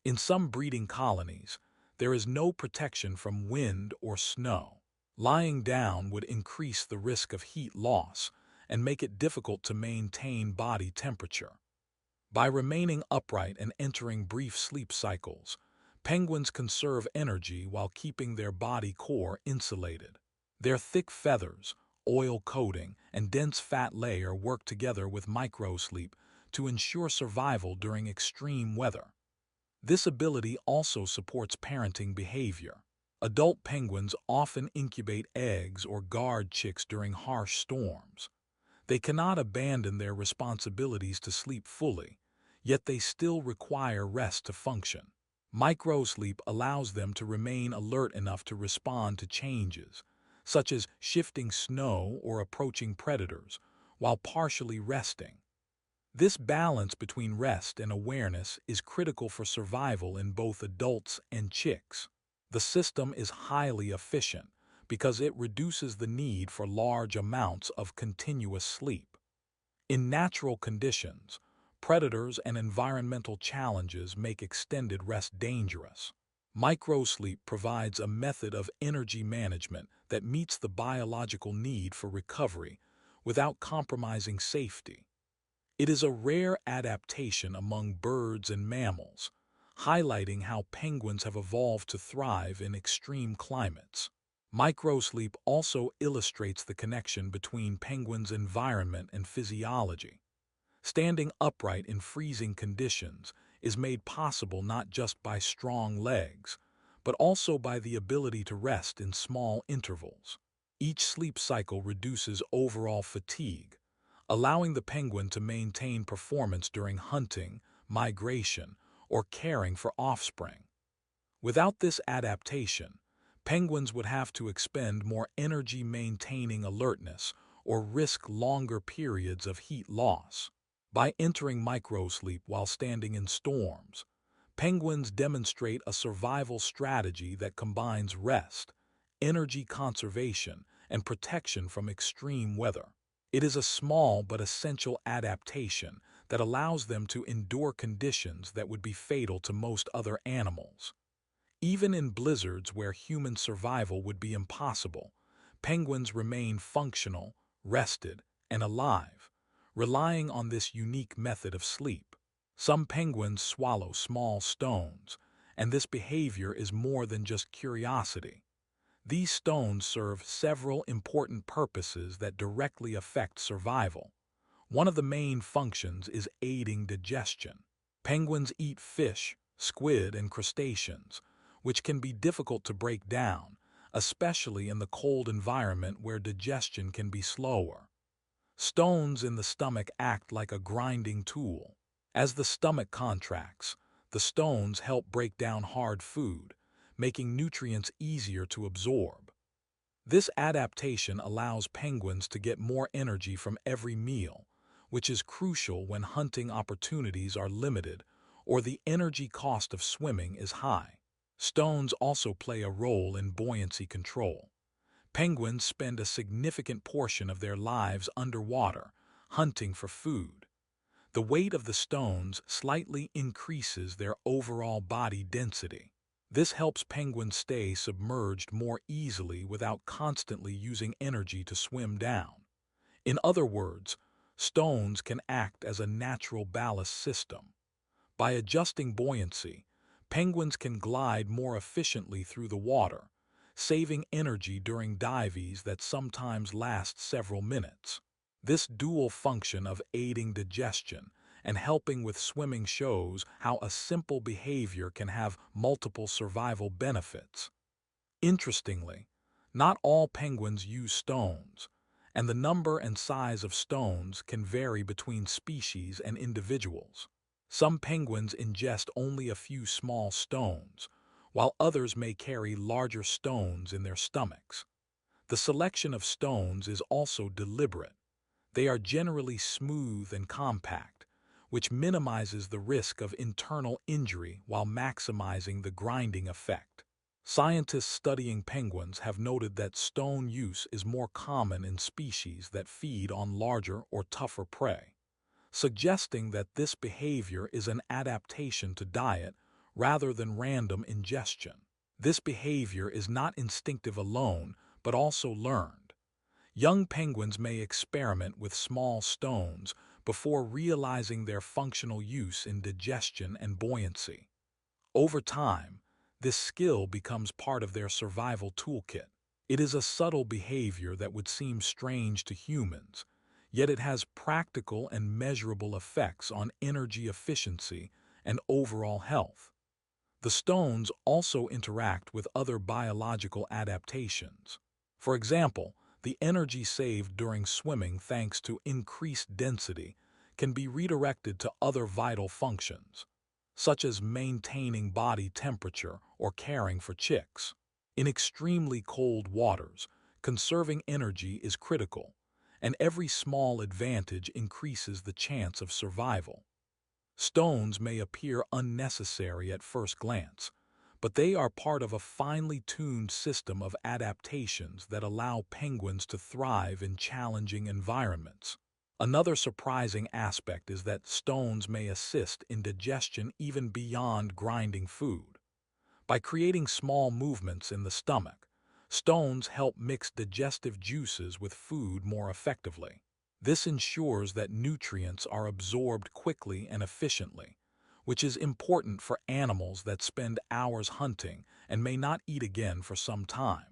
In some breeding colonies, there is no protection from wind or snow. Lying down would increase the risk of heat loss and make it difficult to maintain body temperature. By remaining upright and entering brief sleep cycles, penguins conserve energy while keeping their body core insulated. Their thick feathers, oil coating, and dense fat layer work together with microsleep to ensure survival during extreme weather. This ability also supports parenting behavior. Adult penguins often incubate eggs or guard chicks during harsh storms. They cannot abandon their responsibilities to sleep fully, yet they still require rest to function. Microsleep allows them to remain alert enough to respond to changes, such as shifting snow or approaching predators, while partially resting. This balance between rest and awareness is critical for survival in both adults and chicks. The system is highly efficient because it reduces the need for large amounts of continuous sleep. In natural conditions, predators and environmental challenges make extended rest dangerous. Microsleep provides a method of energy management that meets the biological need for recovery without compromising safety. It is a rare adaptation among birds and mammals, highlighting how penguins have evolved to thrive in extreme climates. Microsleep also illustrates the connection between penguins' environment and physiology. Standing upright in freezing conditions is made possible not just by strong legs, but also by the ability to rest in small intervals. Each sleep cycle reduces overall fatigue, allowing the penguin to maintain performance during hunting, migration, or caring for offspring. Without this adaptation, Penguins would have to expend more energy maintaining alertness or risk longer periods of heat loss. By entering microsleep while standing in storms, penguins demonstrate a survival strategy that combines rest, energy conservation, and protection from extreme weather. It is a small but essential adaptation that allows them to endure conditions that would be fatal to most other animals. Even in blizzards where human survival would be impossible, penguins remain functional, rested, and alive, relying on this unique method of sleep. Some penguins swallow small stones, and this behavior is more than just curiosity. These stones serve several important purposes that directly affect survival. One of the main functions is aiding digestion. Penguins eat fish, squid, and crustaceans, which can be difficult to break down, especially in the cold environment where digestion can be slower. Stones in the stomach act like a grinding tool. As the stomach contracts, the stones help break down hard food, making nutrients easier to absorb. This adaptation allows penguins to get more energy from every meal, which is crucial when hunting opportunities are limited or the energy cost of swimming is high. Stones also play a role in buoyancy control. Penguins spend a significant portion of their lives underwater, hunting for food. The weight of the stones slightly increases their overall body density. This helps penguins stay submerged more easily without constantly using energy to swim down. In other words, stones can act as a natural ballast system. By adjusting buoyancy, penguins can glide more efficiently through the water, saving energy during dives that sometimes last several minutes. This dual function of aiding digestion and helping with swimming shows how a simple behavior can have multiple survival benefits. Interestingly, not all penguins use stones, and the number and size of stones can vary between species and individuals. Some penguins ingest only a few small stones, while others may carry larger stones in their stomachs. The selection of stones is also deliberate. They are generally smooth and compact, which minimizes the risk of internal injury while maximizing the grinding effect. Scientists studying penguins have noted that stone use is more common in species that feed on larger or tougher prey, suggesting that this behavior is an adaptation to diet rather than random ingestion. This behavior is not instinctive alone, but also learned. Young penguins may experiment with small stones before realizing their functional use in digestion and buoyancy. Over time, this skill becomes part of their survival toolkit. It is a subtle behavior that would seem strange to humans, yet it has practical and measurable effects on energy efficiency and overall health. The stones also interact with other biological adaptations. For example, the energy saved during swimming thanks to increased density can be redirected to other vital functions, such as maintaining body temperature or caring for chicks. In extremely cold waters, conserving energy is critical, and every small advantage increases the chance of survival. Stones may appear unnecessary at first glance, but they are part of a finely tuned system of adaptations that allow penguins to thrive in challenging environments. Another surprising aspect is that stones may assist in digestion even beyond grinding food. By creating small movements in the stomach, stones help mix digestive juices with food more effectively. This ensures that nutrients are absorbed quickly and efficiently, which is important for animals that spend hours hunting and may not eat again for some time.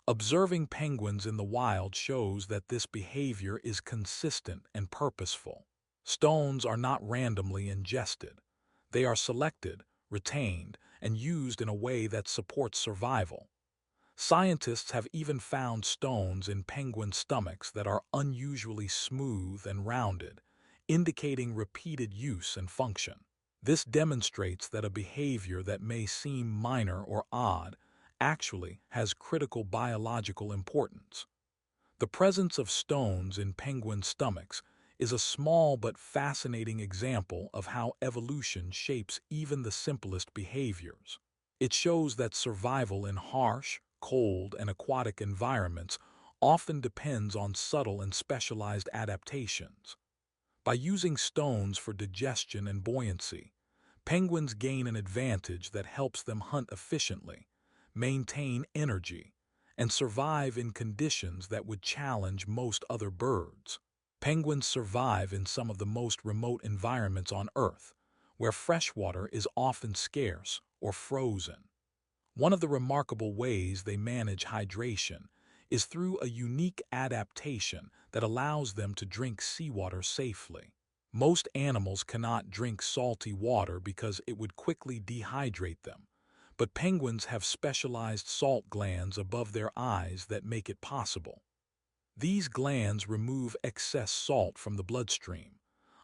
Observing penguins in the wild shows that this behavior is consistent and purposeful. Stones are not randomly ingested. They are selected, retained, and used in a way that supports survival. Scientists have even found stones in penguin stomachs that are unusually smooth and rounded, indicating repeated use and function. This demonstrates that a behavior that may seem minor or odd actually has critical biological importance. The presence of stones in penguin stomachs is a small but fascinating example of how evolution shapes even the simplest behaviors. It shows that survival in harsh, cold, and aquatic environments often depends on subtle and specialized adaptations. By using stones for digestion and buoyancy, penguins gain an advantage that helps them hunt efficiently, maintain energy, and survive in conditions that would challenge most other birds. Penguins survive in some of the most remote environments on Earth, where fresh water is often scarce or frozen. One of the remarkable ways they manage hydration is through a unique adaptation that allows them to drink seawater safely. Most animals cannot drink salty water because it would quickly dehydrate them, but penguins have specialized salt glands above their eyes that make it possible. These glands remove excess salt from the bloodstream,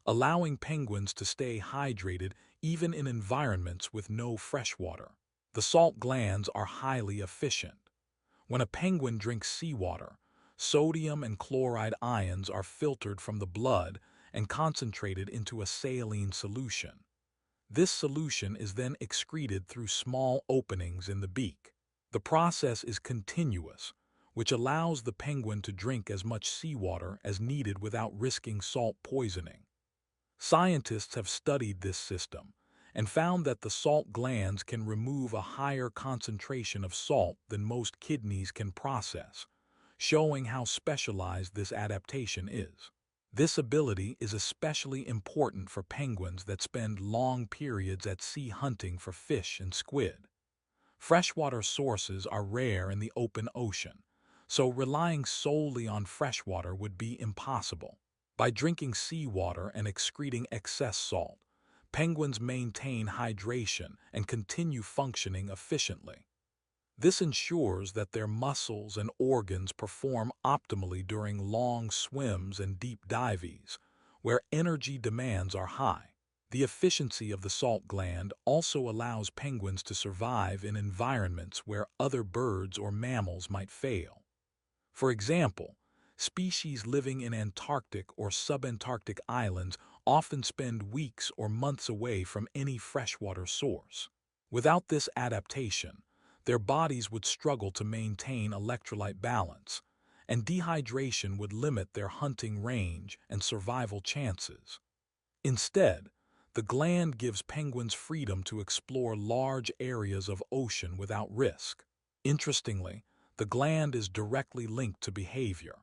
allowing penguins to stay hydrated even in environments with no fresh water. The salt glands are highly efficient. When a penguin drinks seawater, sodium and chloride ions are filtered from the blood and concentrated into a saline solution. This solution is then excreted through small openings in the beak. The process is continuous, which allows the penguin to drink as much seawater as needed without risking salt poisoning. Scientists have studied this system and found that the salt glands can remove a higher concentration of salt than most kidneys can process, showing how specialized this adaptation is. This ability is especially important for penguins that spend long periods at sea hunting for fish and squid. Freshwater sources are rare in the open ocean, so relying solely on freshwater would be impossible. By drinking seawater and excreting excess salt, penguins maintain hydration and continue functioning efficiently. This ensures that their muscles and organs perform optimally during long swims and deep dives, where energy demands are high. The efficiency of the salt gland also allows penguins to survive in environments where other birds or mammals might fail. For example, species living in Antarctic or subantarctic islands often spend weeks or months away from any freshwater source. Without this adaptation, their bodies would struggle to maintain electrolyte balance, and dehydration would limit their hunting range and survival chances. Instead, the gland gives penguins freedom to explore large areas of ocean without risk. Interestingly, the gland is directly linked to behavior.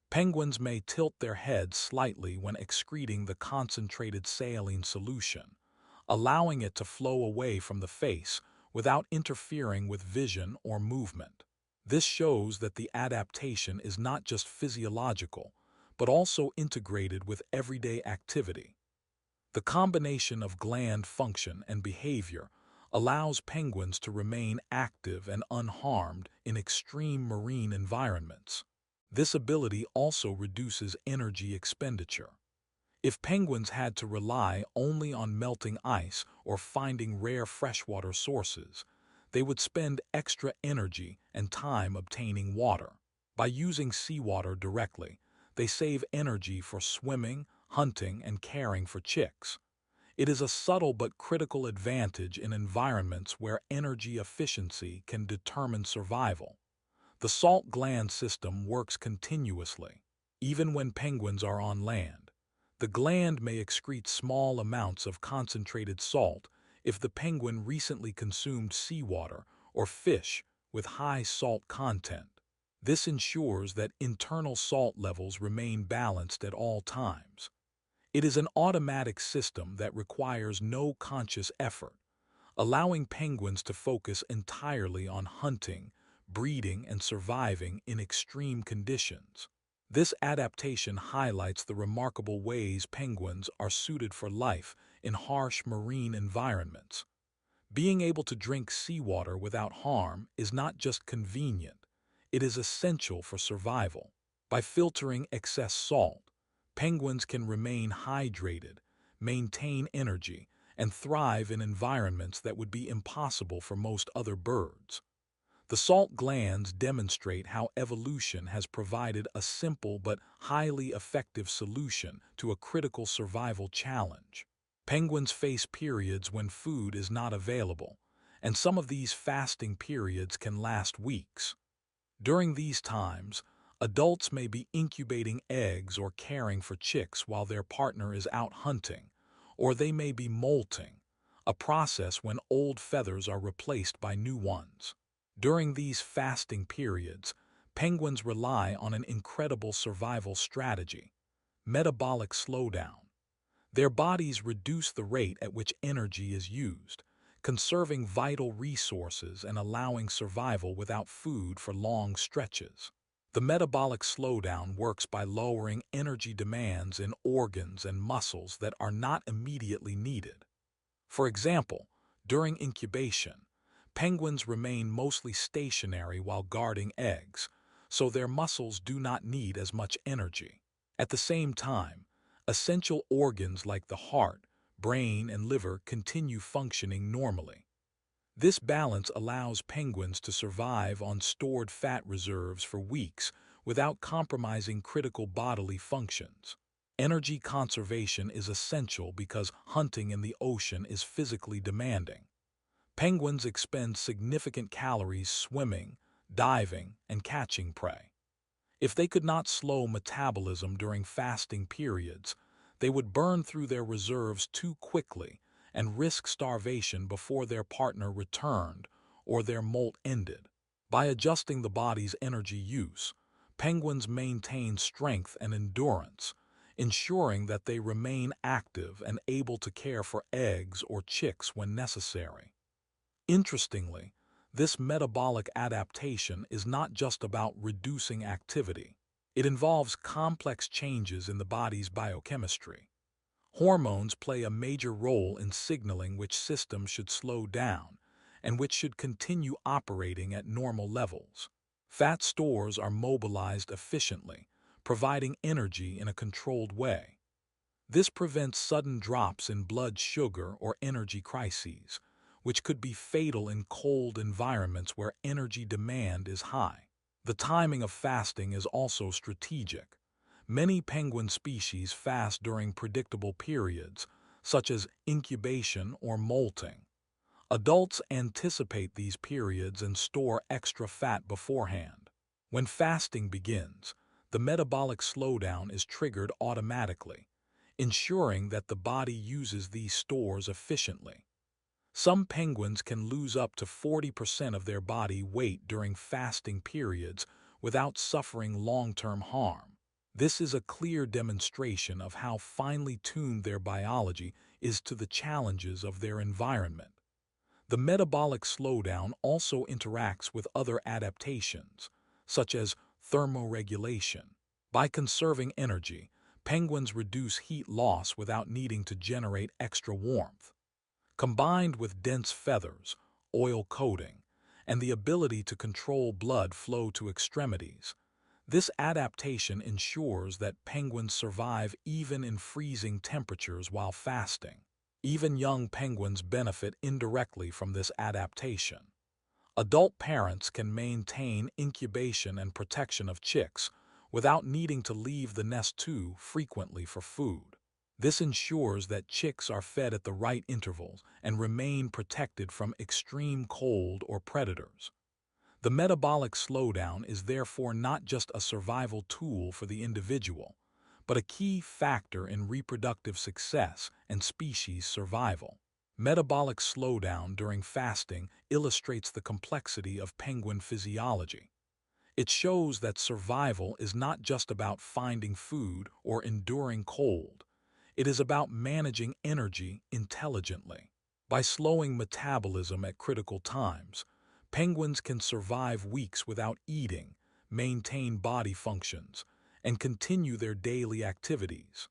Penguins may tilt their heads slightly when excreting the concentrated saline solution, allowing it to flow away from the face without interfering with vision or movement. This shows that the adaptation is not just physiological, but also integrated with everyday activity. The combination of gland function and behavior allows penguins to remain active and unharmed in extreme marine environments. This ability also reduces energy expenditure. If penguins had to rely only on melting ice or finding rare freshwater sources, they would spend extra energy and time obtaining water. By using seawater directly, they save energy for swimming, hunting, and caring for chicks. It is a subtle but critical advantage in environments where energy efficiency can determine survival. The salt gland system works continuously, even when penguins are on land. The gland may excrete small amounts of concentrated salt if the penguin recently consumed seawater or fish with high salt content. This ensures that internal salt levels remain balanced at all times. It is an automatic system that requires no conscious effort, allowing penguins to focus entirely on hunting, breeding, and surviving in extreme conditions. This adaptation highlights the remarkable ways penguins are suited for life in harsh marine environments. Being able to drink seawater without harm is not just convenient, it is essential for survival. By filtering excess salt, penguins can remain hydrated, maintain energy, and thrive in environments that would be impossible for most other birds. The salt glands demonstrate how evolution has provided a simple but highly effective solution to a critical survival challenge. Penguins face periods when food is not available, and some of these fasting periods can last weeks. During these times, adults may be incubating eggs or caring for chicks while their partner is out hunting, or they may be molting, a process when old feathers are replaced by new ones. During these fasting periods, penguins rely on an incredible survival strategy: metabolic slowdown. Their bodies reduce the rate at which energy is used, conserving vital resources and allowing survival without food for long stretches. The metabolic slowdown works by lowering energy demands in organs and muscles that are not immediately needed. For example, during incubation, penguins remain mostly stationary while guarding eggs, so their muscles do not need as much energy. At the same time, essential organs like the heart, brain, and liver continue functioning normally. This balance allows penguins to survive on stored fat reserves for weeks without compromising critical bodily functions. Energy conservation is essential because hunting in the ocean is physically demanding. Penguins expend significant calories swimming, diving, and catching prey. If they could not slow metabolism during fasting periods, they would burn through their reserves too quickly and risk starvation before their partner returned or their molt ended. By adjusting the body's energy use, penguins maintain strength and endurance, ensuring that they remain active and able to care for eggs or chicks when necessary. Interestingly, this metabolic adaptation is not just about reducing activity. It involves complex changes in the body's biochemistry. Hormones play a major role in signaling which systems should slow down and which should continue operating at normal levels. Fat stores are mobilized efficiently, providing energy in a controlled way. This prevents sudden drops in blood sugar or energy crises, which could be fatal in cold environments where energy demand is high. The timing of fasting is also strategic. Many penguin species fast during predictable periods, such as incubation or molting. Adults anticipate these periods and store extra fat beforehand. When fasting begins, the metabolic slowdown is triggered automatically, ensuring that the body uses these stores efficiently. Some penguins can lose up to 40% of their body weight during fasting periods without suffering long-term harm. This is a clear demonstration of how finely tuned their biology is to the challenges of their environment. The metabolic slowdown also interacts with other adaptations, such as thermoregulation. By conserving energy, penguins reduce heat loss without needing to generate extra warmth. Combined with dense feathers, oil coating, and the ability to control blood flow to extremities, this adaptation ensures that penguins survive even in freezing temperatures while fasting. Even young penguins benefit indirectly from this adaptation. Adult parents can maintain incubation and protection of chicks without needing to leave the nest too frequently for food. This ensures that chicks are fed at the right intervals and remain protected from extreme cold or predators. The metabolic slowdown is therefore not just a survival tool for the individual, but a key factor in reproductive success and species survival. Metabolic slowdown during fasting illustrates the complexity of penguin physiology. It shows that survival is not just about finding food or enduring cold. It is about managing energy intelligently. By slowing metabolism at critical times, penguins can survive weeks without eating, maintain body functions, and continue their daily activities.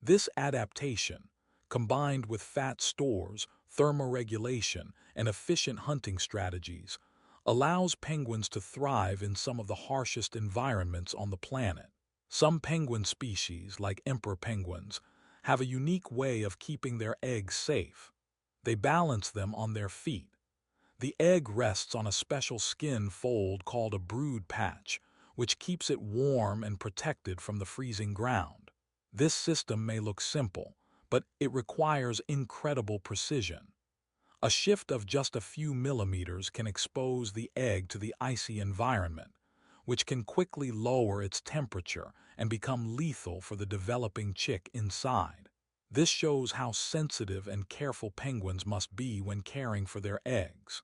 This adaptation, combined with fat stores, thermoregulation, and efficient hunting strategies, allows penguins to thrive in some of the harshest environments on the planet. Some penguin species, like emperor penguins, have a unique way of keeping their eggs safe. They balance them on their feet. The egg rests on a special skin fold called a brood patch, which keeps it warm and protected from the freezing ground. This system may look simple, but it requires incredible precision. A shift of just a few millimeters can expose the egg to the icy environment, which can quickly lower its temperature and become lethal for the developing chick inside. This shows how sensitive and careful penguins must be when caring for their eggs.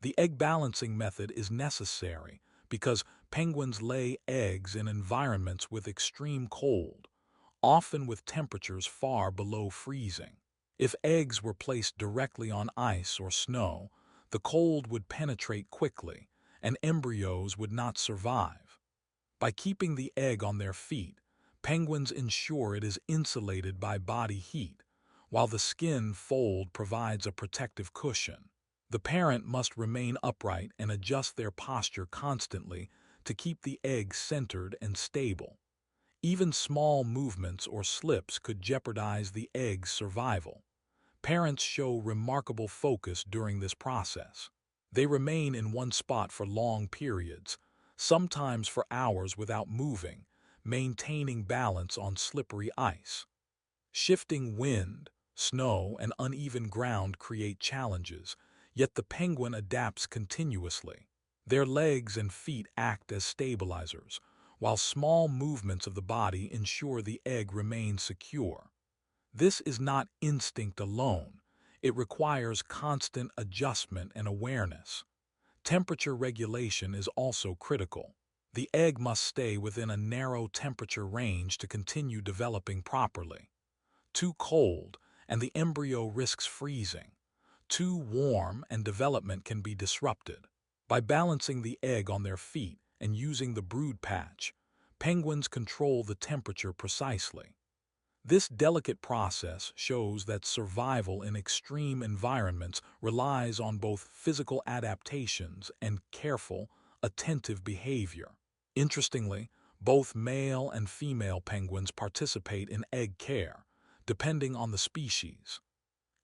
The egg balancing method is necessary because penguins lay eggs in environments with extreme cold, often with temperatures far below freezing. If eggs were placed directly on ice or snow, the cold would penetrate quickly, and embryos would not survive. By keeping the egg on their feet, penguins ensure it is insulated by body heat, while the skin fold provides a protective cushion. The parent must remain upright and adjust their posture constantly to keep the egg centered and stable. Even small movements or slips could jeopardize the egg's survival. Parents show remarkable focus during this process. They remain in one spot for long periods, sometimes for hours without moving, maintaining balance on slippery ice. Shifting wind, snow, and uneven ground create challenges, yet the penguin adapts continuously. Their legs and feet act as stabilizers, while small movements of the body ensure the egg remains secure. This is not instinct alone. It requires constant adjustment and awareness. Temperature regulation is also critical. The egg must stay within a narrow temperature range to continue developing properly. Too cold, and the embryo risks freezing. Too warm, and development can be disrupted. By balancing the egg on their feet and using the brood patch, penguins control the temperature precisely. This delicate process shows that survival in extreme environments relies on both physical adaptations and careful, attentive behavior. Interestingly, both male and female penguins participate in egg care, depending on the species.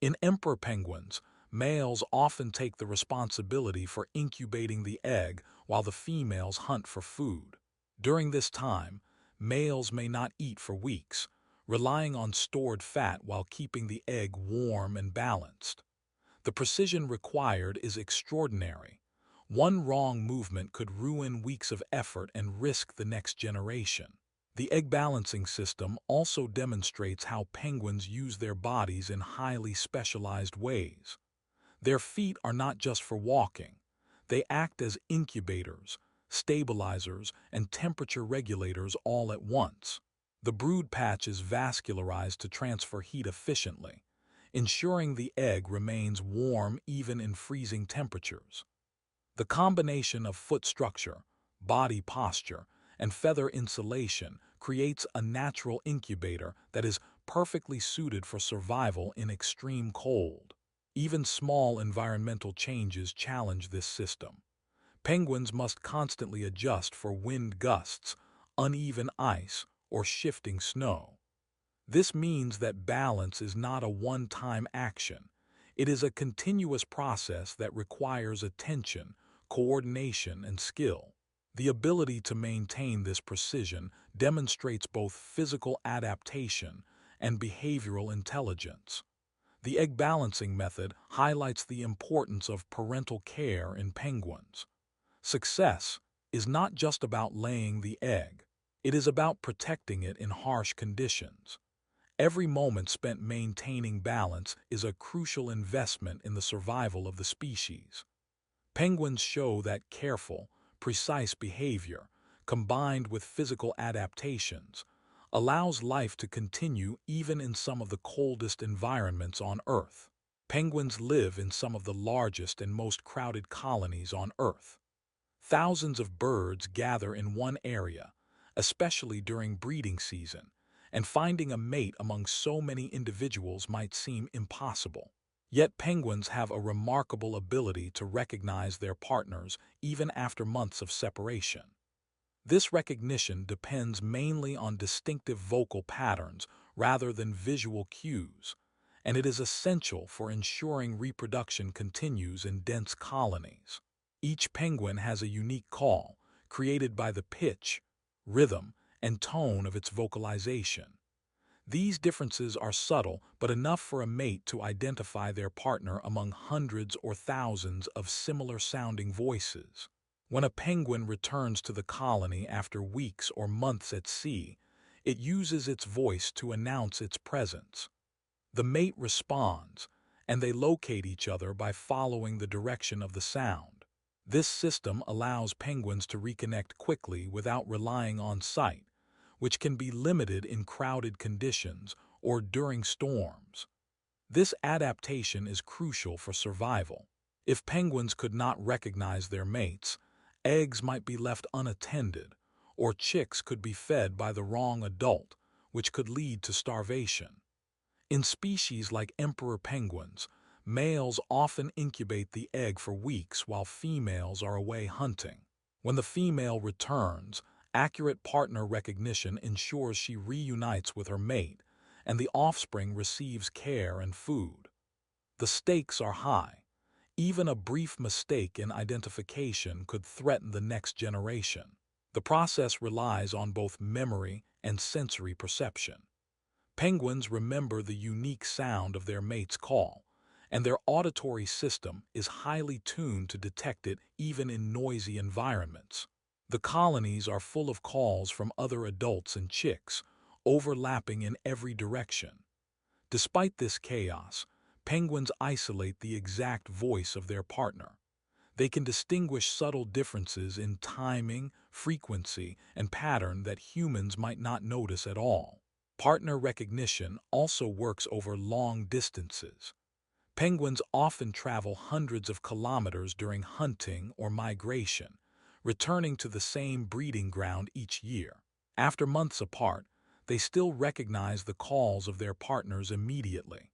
In emperor penguins, males often take the responsibility for incubating the egg while the females hunt for food. During this time, males may not eat for weeks, relying on stored fat while keeping the egg warm and balanced. The precision required is extraordinary. One wrong movement could ruin weeks of effort and risk the next generation. The egg balancing system also demonstrates how penguins use their bodies in highly specialized ways. Their feet are not just for walking. They act as incubators, stabilizers, and temperature regulators all at once. The brood patch is vascularized to transfer heat efficiently, ensuring the egg remains warm even in freezing temperatures. The combination of foot structure, body posture, and feather insulation creates a natural incubator that is perfectly suited for survival in extreme cold. Even small environmental changes challenge this system. Penguins must constantly adjust for wind gusts, uneven ice, or shifting snow. This means that balance is not a one-time action. It is a continuous process that requires attention, coordination, and skill. The ability to maintain this precision demonstrates both physical adaptation and behavioral intelligence. The egg balancing method highlights the importance of parental care in penguins. Success is not just about laying the egg. It is about protecting it in harsh conditions. Every moment spent maintaining balance is a crucial investment in the survival of the species. Penguins show that careful, precise behavior, combined with physical adaptations, allows life to continue even in some of the coldest environments on Earth. Penguins live in some of the largest and most crowded colonies on Earth. Thousands of birds gather in one area, especially during breeding season, and finding a mate among so many individuals might seem impossible. Yet penguins have a remarkable ability to recognize their partners even after months of separation. This recognition depends mainly on distinctive vocal patterns rather than visual cues, and it is essential for ensuring reproduction continues in dense colonies. Each penguin has a unique call, created by the pitch, rhythm, and tone of its vocalization. These differences are subtle but enough for a mate to identify their partner among hundreds or thousands of similar-sounding voices. When a penguin returns to the colony after weeks or months at sea, it uses its voice to announce its presence. The mate responds, and they locate each other by following the direction of the sound. This system allows penguins to reconnect quickly without relying on sight, which can be limited in crowded conditions or during storms. This adaptation is crucial for survival. If penguins could not recognize their mates, eggs might be left unattended, or chicks could be fed by the wrong adult, which could lead to starvation. In species like emperor penguins, males often incubate the egg for weeks while females are away hunting. When the female returns, accurate partner recognition ensures she reunites with her mate, and the offspring receives care and food. The stakes are high. Even a brief mistake in identification could threaten the next generation. The process relies on both memory and sensory perception. Penguins remember the unique sound of their mate's call, and their auditory system is highly tuned to detect it even in noisy environments. The colonies are full of calls from other adults and chicks, overlapping in every direction. Despite this chaos, penguins isolate the exact voice of their partner. They can distinguish subtle differences in timing, frequency, and pattern that humans might not notice at all. Partner recognition also works over long distances. Penguins often travel hundreds of kilometers during hunting or migration, returning to the same breeding ground each year. After months apart, they still recognize the calls of their partners immediately.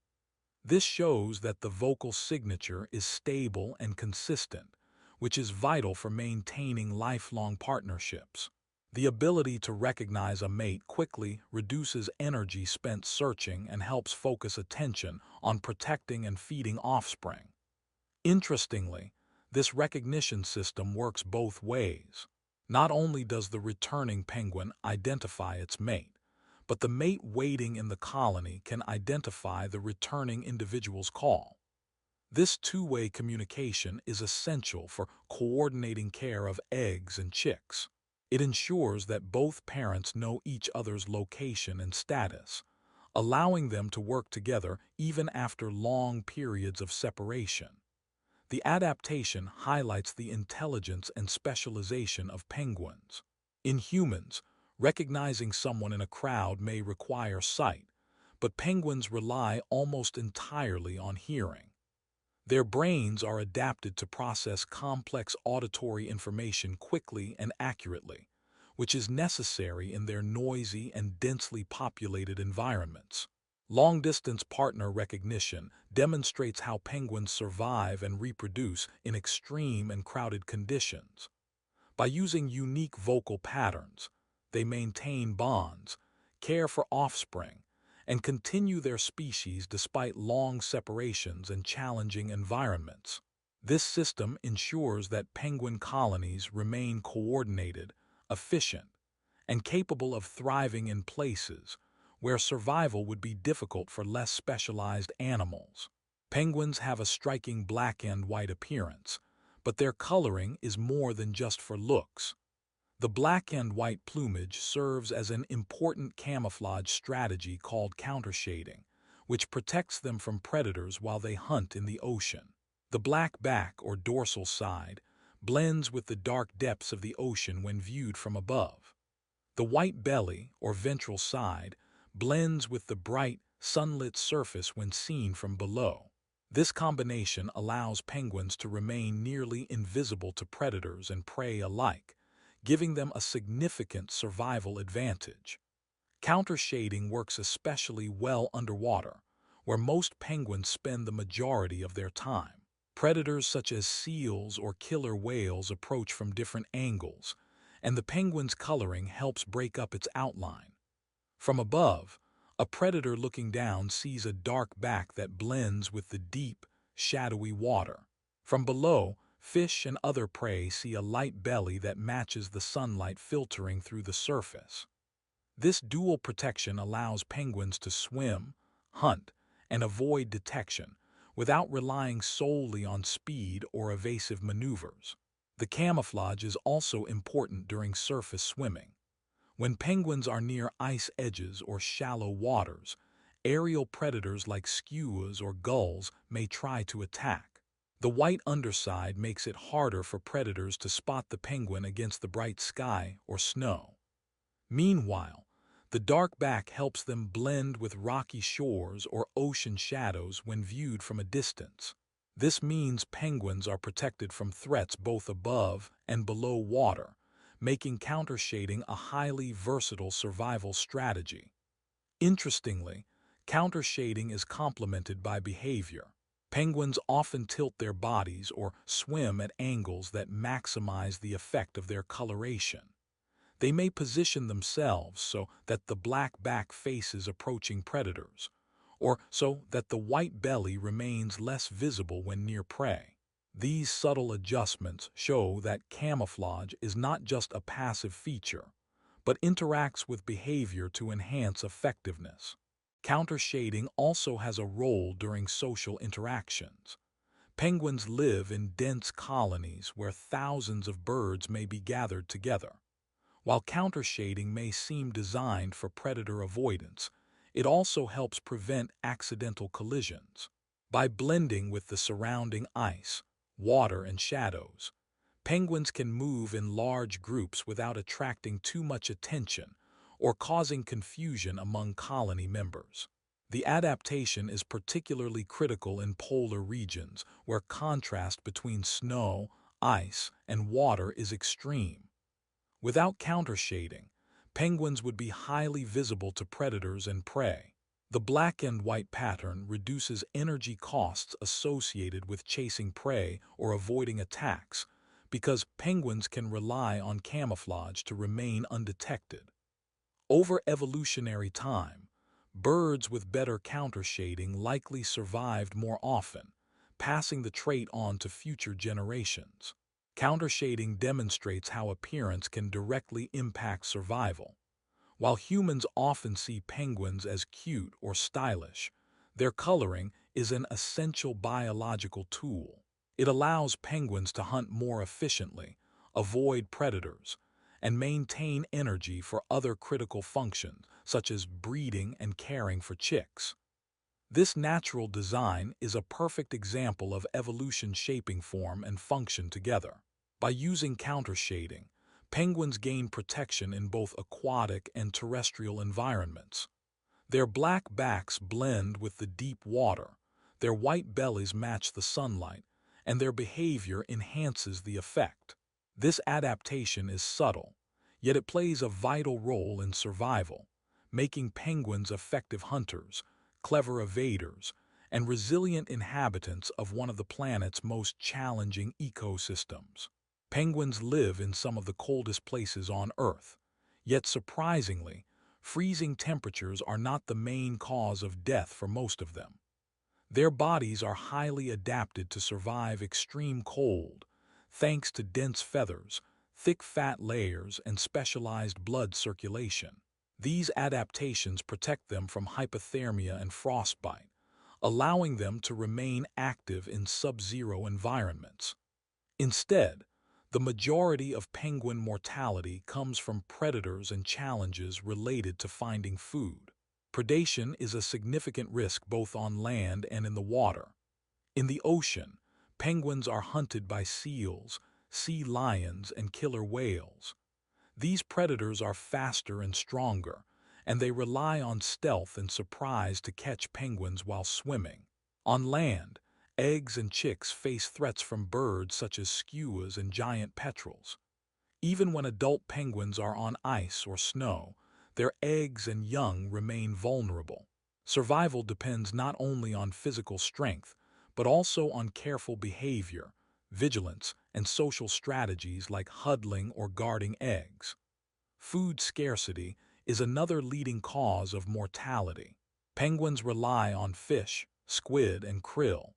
This shows that the vocal signature is stable and consistent, which is vital for maintaining lifelong partnerships. The ability to recognize a mate quickly reduces energy spent searching and helps focus attention on protecting and feeding offspring. Interestingly, this recognition system works both ways. Not only does the returning penguin identify its mate, but the mate waiting in the colony can identify the returning individual's call. This two-way communication is essential for coordinating care of eggs and chicks. It ensures that both parents know each other's location and status, allowing them to work together even after long periods of separation. The adaptation highlights the intelligence and specialization of penguins. In humans, recognizing someone in a crowd may require sight, but penguins rely almost entirely on hearing. Their brains are adapted to process complex auditory information quickly and accurately, which is necessary in their noisy and densely populated environments. Long-distance partner recognition demonstrates how penguins survive and reproduce in extreme and crowded conditions. By using unique vocal patterns, they maintain bonds, care for offspring, and continue their species despite long separations and challenging environments. This system ensures that penguin colonies remain coordinated, efficient, and capable of thriving in places where survival would be difficult for less specialized animals. Penguins have a striking black and white appearance, but their coloring is more than just for looks. The black and white plumage serves as an important camouflage strategy called countershading, which protects them from predators while they hunt in the ocean. The black back or dorsal side blends with the dark depths of the ocean when viewed from above. The white belly or ventral side blends with the bright, sunlit surface when seen from below. This combination allows penguins to remain nearly invisible to predators and prey alike, giving them a significant survival advantage. Countershading works especially well underwater, where most penguins spend the majority of their time. Predators such as seals or killer whales approach from different angles, and the penguin's coloring helps break up its outline. From above, A predator looking down sees a dark back that blends with the deep, shadowy water. From below, fish and other prey see a light belly that matches the sunlight filtering through the surface. This dual protection allows penguins to swim, hunt, and avoid detection without relying solely on speed or evasive maneuvers. The camouflage is also important during surface swimming. When penguins are near ice edges or shallow waters, aerial predators like skuas or gulls may try to attack. The white underside makes it harder for predators to spot the penguin against the bright sky or snow. Meanwhile, the dark back helps them blend with rocky shores or ocean shadows when viewed from a distance. This means penguins are protected from threats both above and below water, making countershading a highly versatile survival strategy. Interestingly, countershading is complemented by behavior. Penguins often tilt their bodies or swim at angles that maximize the effect of their coloration. They may position themselves so that the black back faces approaching predators, or so that the white belly remains less visible when near prey. These subtle adjustments show that camouflage is not just a passive feature, but interacts with behavior to enhance effectiveness. Countershading also has a role during social interactions. Penguins live in dense colonies where thousands of birds may be gathered together. While countershading may seem designed for predator avoidance, it also helps prevent accidental collisions. By blending with the surrounding ice, water, and shadows, penguins can move in large groups without attracting too much attention or causing confusion among colony members. The adaptation is particularly critical in polar regions where contrast between snow, ice, and water is extreme. Without countershading, penguins would be highly visible to predators and prey. The black and white pattern reduces energy costs associated with chasing prey or avoiding attacks, because penguins can rely on camouflage to remain undetected. Over evolutionary time, birds with better countershading likely survived more often, passing the trait on to future generations. Countershading demonstrates how appearance can directly impact survival. While humans often see penguins as cute or stylish, their coloring is an essential biological tool. It allows penguins to hunt more efficiently, avoid predators, and maintain energy for other critical functions, such as breeding and caring for chicks. This natural design is a perfect example of evolution shaping form and function together. By using countershading, penguins gain protection in both aquatic and terrestrial environments. Their black backs blend with the deep water, their white bellies match the sunlight, and their behavior enhances the effect. This adaptation is subtle, yet it plays a vital role in survival, making penguins effective hunters, clever evaders, and resilient inhabitants of one of the planet's most challenging ecosystems. Penguins live in some of the coldest places on Earth, yet surprisingly, freezing temperatures are not the main cause of death for most of them. Their bodies are highly adapted to survive extreme cold, thanks to dense feathers, thick fat layers, and specialized blood circulation. These adaptations protect them from hypothermia and frostbite, allowing them to remain active in sub-zero environments. Instead, the majority of penguin mortality comes from predators and challenges related to finding food. Predation is a significant risk both on land and in the water. In the ocean, penguins are hunted by seals, sea lions, and killer whales. These predators are faster and stronger, and they rely on stealth and surprise to catch penguins while swimming. On land, eggs and chicks face threats from birds such as skuas and giant petrels. Even when adult penguins are on ice or snow, their eggs and young remain vulnerable. Survival depends not only on physical strength, but also on careful behavior, vigilance, and social strategies like huddling or guarding eggs. Food scarcity, is another leading cause of mortality. Penguins rely on fish, squid, and krill,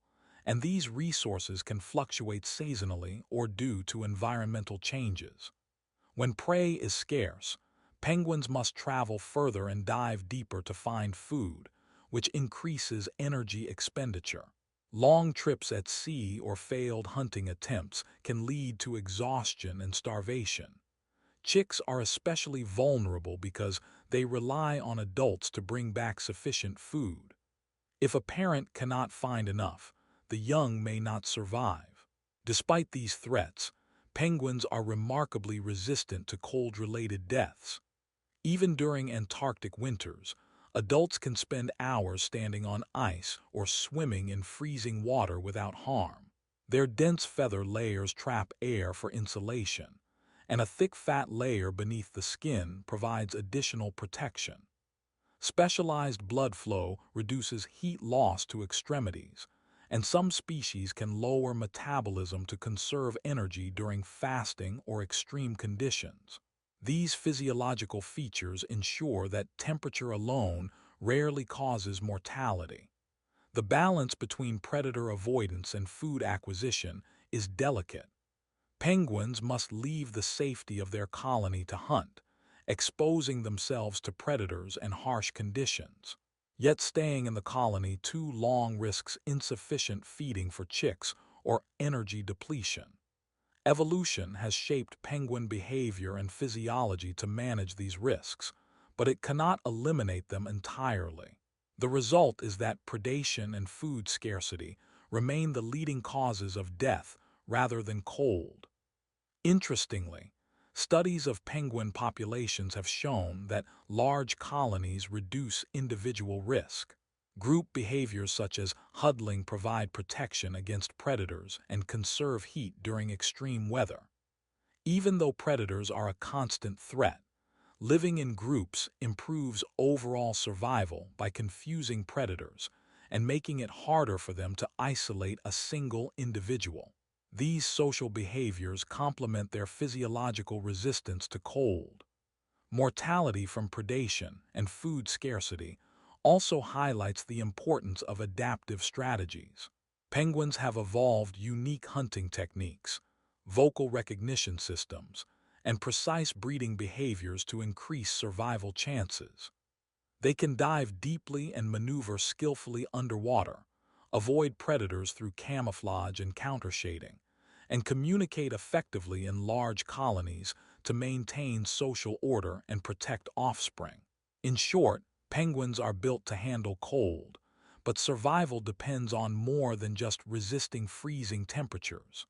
and these resources can fluctuate seasonally or due to environmental changes. When prey is scarce, penguins must travel further and dive deeper to find food, which increases energy expenditure. Long trips at sea or failed hunting attempts can lead to exhaustion and starvation. Chicks are especially vulnerable because they rely on adults to bring back sufficient food. If a parent cannot find enough, the young may not survive. Despite these threats, penguins are remarkably resistant to cold-related deaths. Even during Antarctic winters, adults can spend hours standing on ice or swimming in freezing water without harm. Their dense feather layers trap air for insulation, and a thick fat layer beneath the skin provides additional protection. Specialized blood flow reduces heat loss to extremities, and some species can lower metabolism to conserve energy during fasting or extreme conditions. These physiological features ensure that temperature alone rarely causes mortality. The balance between predator avoidance and food acquisition is delicate. Penguins must leave the safety of their colony to hunt, exposing themselves to predators and harsh conditions. Yet staying in the colony too long risks insufficient feeding for chicks or energy depletion. Evolution has shaped penguin behavior and physiology to manage these risks, but it cannot eliminate them entirely. The result is that predation and food scarcity remain the leading causes of death rather than cold. Interestingly, studies of penguin populations have shown that large colonies reduce individual risk. Group behaviors such as huddling provide protection against predators and conserve heat during extreme weather. Even though predators are a constant threat, living in groups improves overall survival by confusing predators and making it harder for them to isolate a single individual. These social behaviors complement their physiological resistance to cold. Mortality from predation and food scarcity also highlights the importance of adaptive strategies. Penguins have evolved unique hunting techniques, vocal recognition systems, and precise breeding behaviors to increase survival chances. They can dive deeply and maneuver skillfully underwater, avoid predators through camouflage and countershading, and communicate effectively in large colonies to maintain social order and protect offspring. In short, penguins are built to handle cold, but survival depends on more than just resisting freezing temperatures.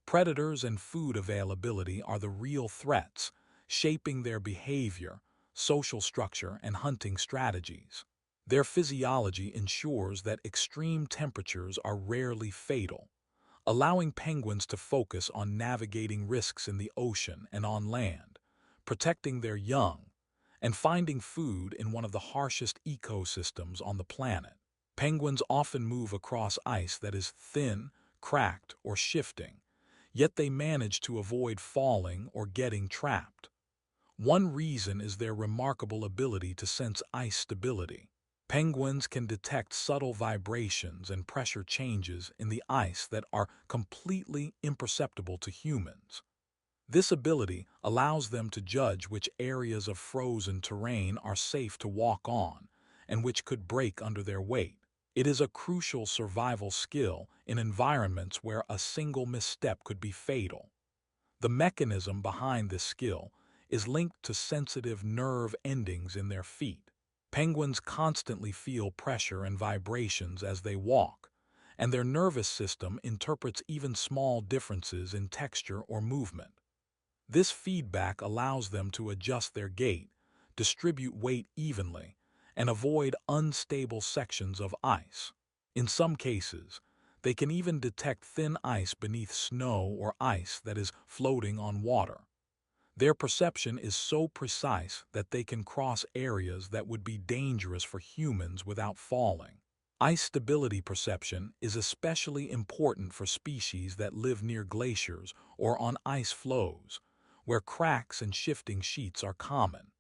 Predators and food availability are the real threats, shaping their behavior, social structure, and hunting strategies. Their physiology ensures that extreme temperatures are rarely fatal, allowing penguins to focus on navigating risks in the ocean and on land, protecting their young, and finding food in one of the harshest ecosystems on the planet. Penguins often move across ice that is thin, cracked, or shifting, yet they manage to avoid falling or getting trapped. One reason is their remarkable ability to sense ice stability. Penguins can detect subtle vibrations and pressure changes in the ice that are completely imperceptible to humans. This ability allows them to judge which areas of frozen terrain are safe to walk on and which could break under their weight. It is a crucial survival skill in environments where a single misstep could be fatal. The mechanism behind this skill is linked to sensitive nerve endings in their feet. Penguins constantly feel pressure and vibrations as they walk, and their nervous system interprets even small differences in texture or movement. This feedback allows them to adjust their gait, distribute weight evenly, and avoid unstable sections of ice. In some cases, they can even detect thin ice beneath snow or ice that is floating on water. Their perception is so precise that they can cross areas that would be dangerous for humans without falling. Ice stability perception is especially important for species that live near glaciers or on ice floes, where cracks and shifting sheets are common.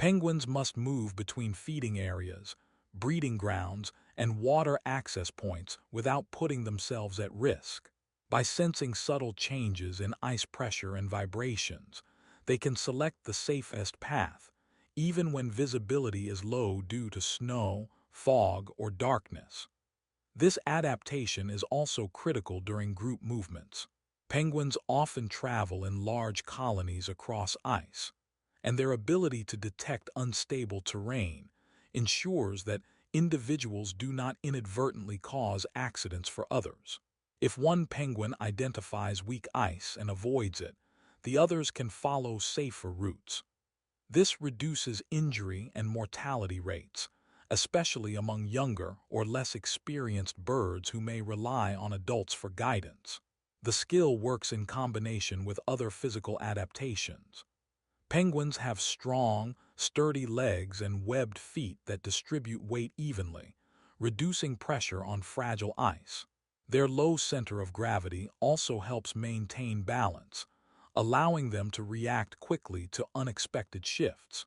Penguins must move between feeding areas, breeding grounds, and water access points without putting themselves at risk. By sensing subtle changes in ice pressure and vibrations, they can select the safest path, even when visibility is low due to snow, fog, or darkness. This adaptation is also critical during group movements. Penguins often travel in large colonies across ice, and their ability to detect unstable terrain ensures that individuals do not inadvertently cause accidents for others. If one penguin identifies weak ice and avoids it, the others can follow safer routes. This reduces injury and mortality rates, especially among younger or less experienced birds who may rely on adults for guidance. The skill works in combination with other physical adaptations. Penguins have strong, sturdy legs and webbed feet that distribute weight evenly, reducing pressure on fragile ice. Their low center of gravity also helps maintain balance, allowing them to react quickly to unexpected shifts.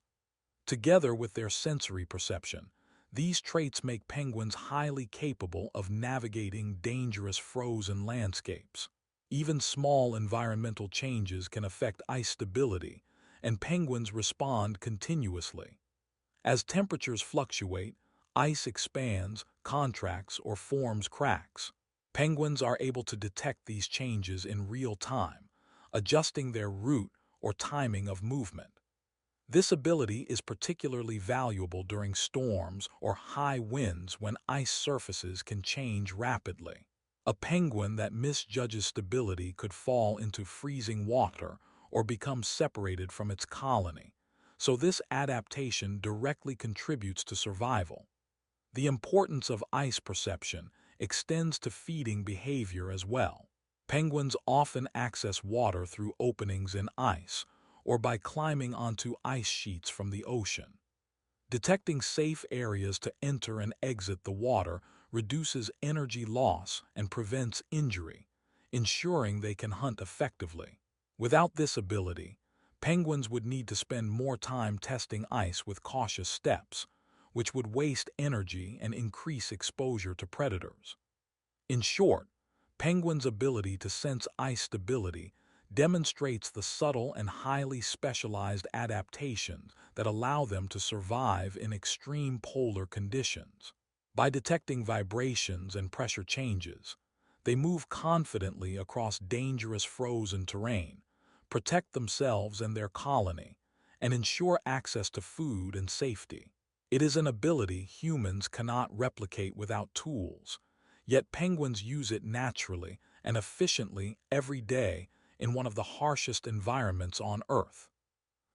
Together with their sensory perception, these traits make penguins highly capable of navigating dangerous frozen landscapes. Even small environmental changes can affect ice stability, and penguins respond continuously. As temperatures fluctuate, ice expands, contracts, or forms cracks. Penguins are able to detect these changes in real time, adjusting their route or timing of movement. This ability is particularly valuable during storms or high winds when ice surfaces can change rapidly. A penguin that misjudges stability could fall into freezing water or become separated from its colony, so this adaptation directly contributes to survival. The importance of ice perception extends to feeding behavior as well. Penguins often access water through openings in ice or by climbing onto ice sheets from the ocean. Detecting safe areas to enter and exit the water reduces energy loss and prevents injury, ensuring they can hunt effectively. Without this ability, penguins would need to spend more time testing ice with cautious steps, which would waste energy and increase exposure to predators. In short, penguins' ability to sense ice stability demonstrates the subtle and highly specialized adaptations that allow them to survive in extreme polar conditions. By detecting vibrations and pressure changes, they move confidently across dangerous frozen terrain, protect themselves and their colony, and ensure access to food and safety. It is an ability humans cannot replicate without tools, yet penguins use it naturally and efficiently every day in one of the harshest environments on Earth.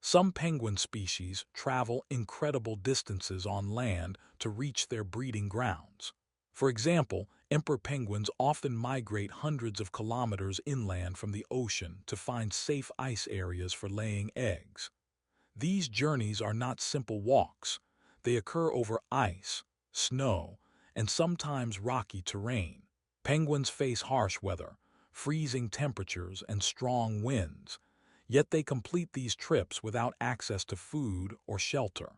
Some penguin species travel incredible distances on land to reach their breeding grounds. For example, emperor penguins often migrate hundreds of kilometers inland from the ocean to find safe ice areas for laying eggs. These journeys are not simple walks. They occur over ice, snow, and sometimes rocky terrain. Penguins face harsh weather, freezing temperatures, and strong winds, yet they complete these trips without access to food or shelter.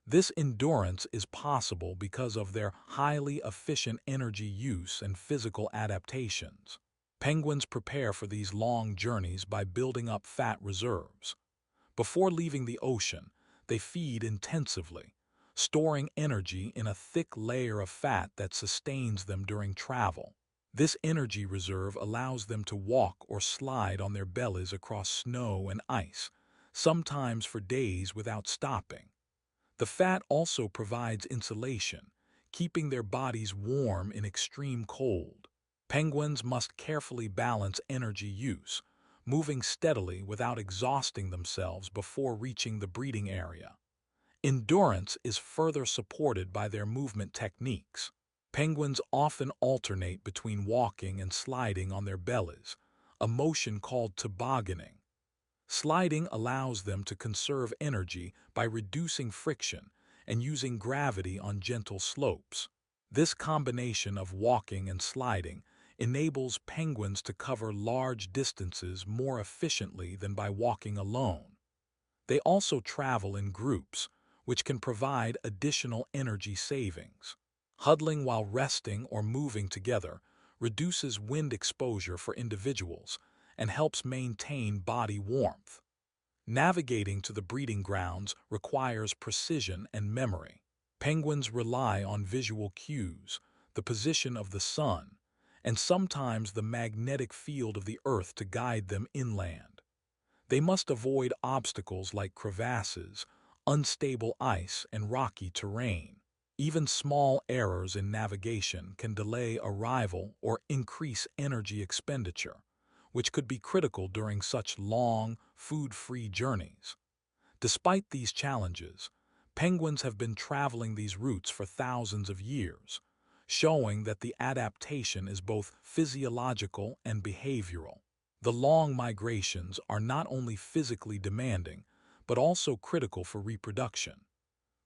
This endurance is possible because of their highly efficient energy use and physical adaptations. Penguins prepare for these long journeys by building up fat reserves. Before leaving the ocean, they feed intensively, storing energy in a thick layer of fat that sustains them during travel. This energy reserve allows them to walk or slide on their bellies across snow and ice, sometimes for days without stopping. The fat also provides insulation, keeping their bodies warm in extreme cold. Penguins must carefully balance energy use, moving steadily without exhausting themselves before reaching the breeding area. Endurance is further supported by their movement techniques. Penguins often alternate between walking and sliding on their bellies, a motion called tobogganing. Sliding allows them to conserve energy by reducing friction and using gravity on gentle slopes. This combination of walking and sliding enables penguins to cover large distances more efficiently than by walking alone. They also travel in groups, which can provide additional energy savings. Huddling while resting or moving together reduces wind exposure for individuals and helps maintain body warmth. Navigating to the breeding grounds requires precision and memory. Penguins rely on visual cues, the position of the sun, and sometimes the magnetic field of the earth to guide them inland. They must avoid obstacles like crevasses, unstable ice, and rocky terrain. Even small errors in navigation can delay arrival or increase energy expenditure, which could be critical during such long, food-free journeys. Despite these challenges, penguins have been traveling these routes for thousands of years, showing that the adaptation is both physiological and behavioral. The long migrations are not only physically demanding, but also critical for reproduction.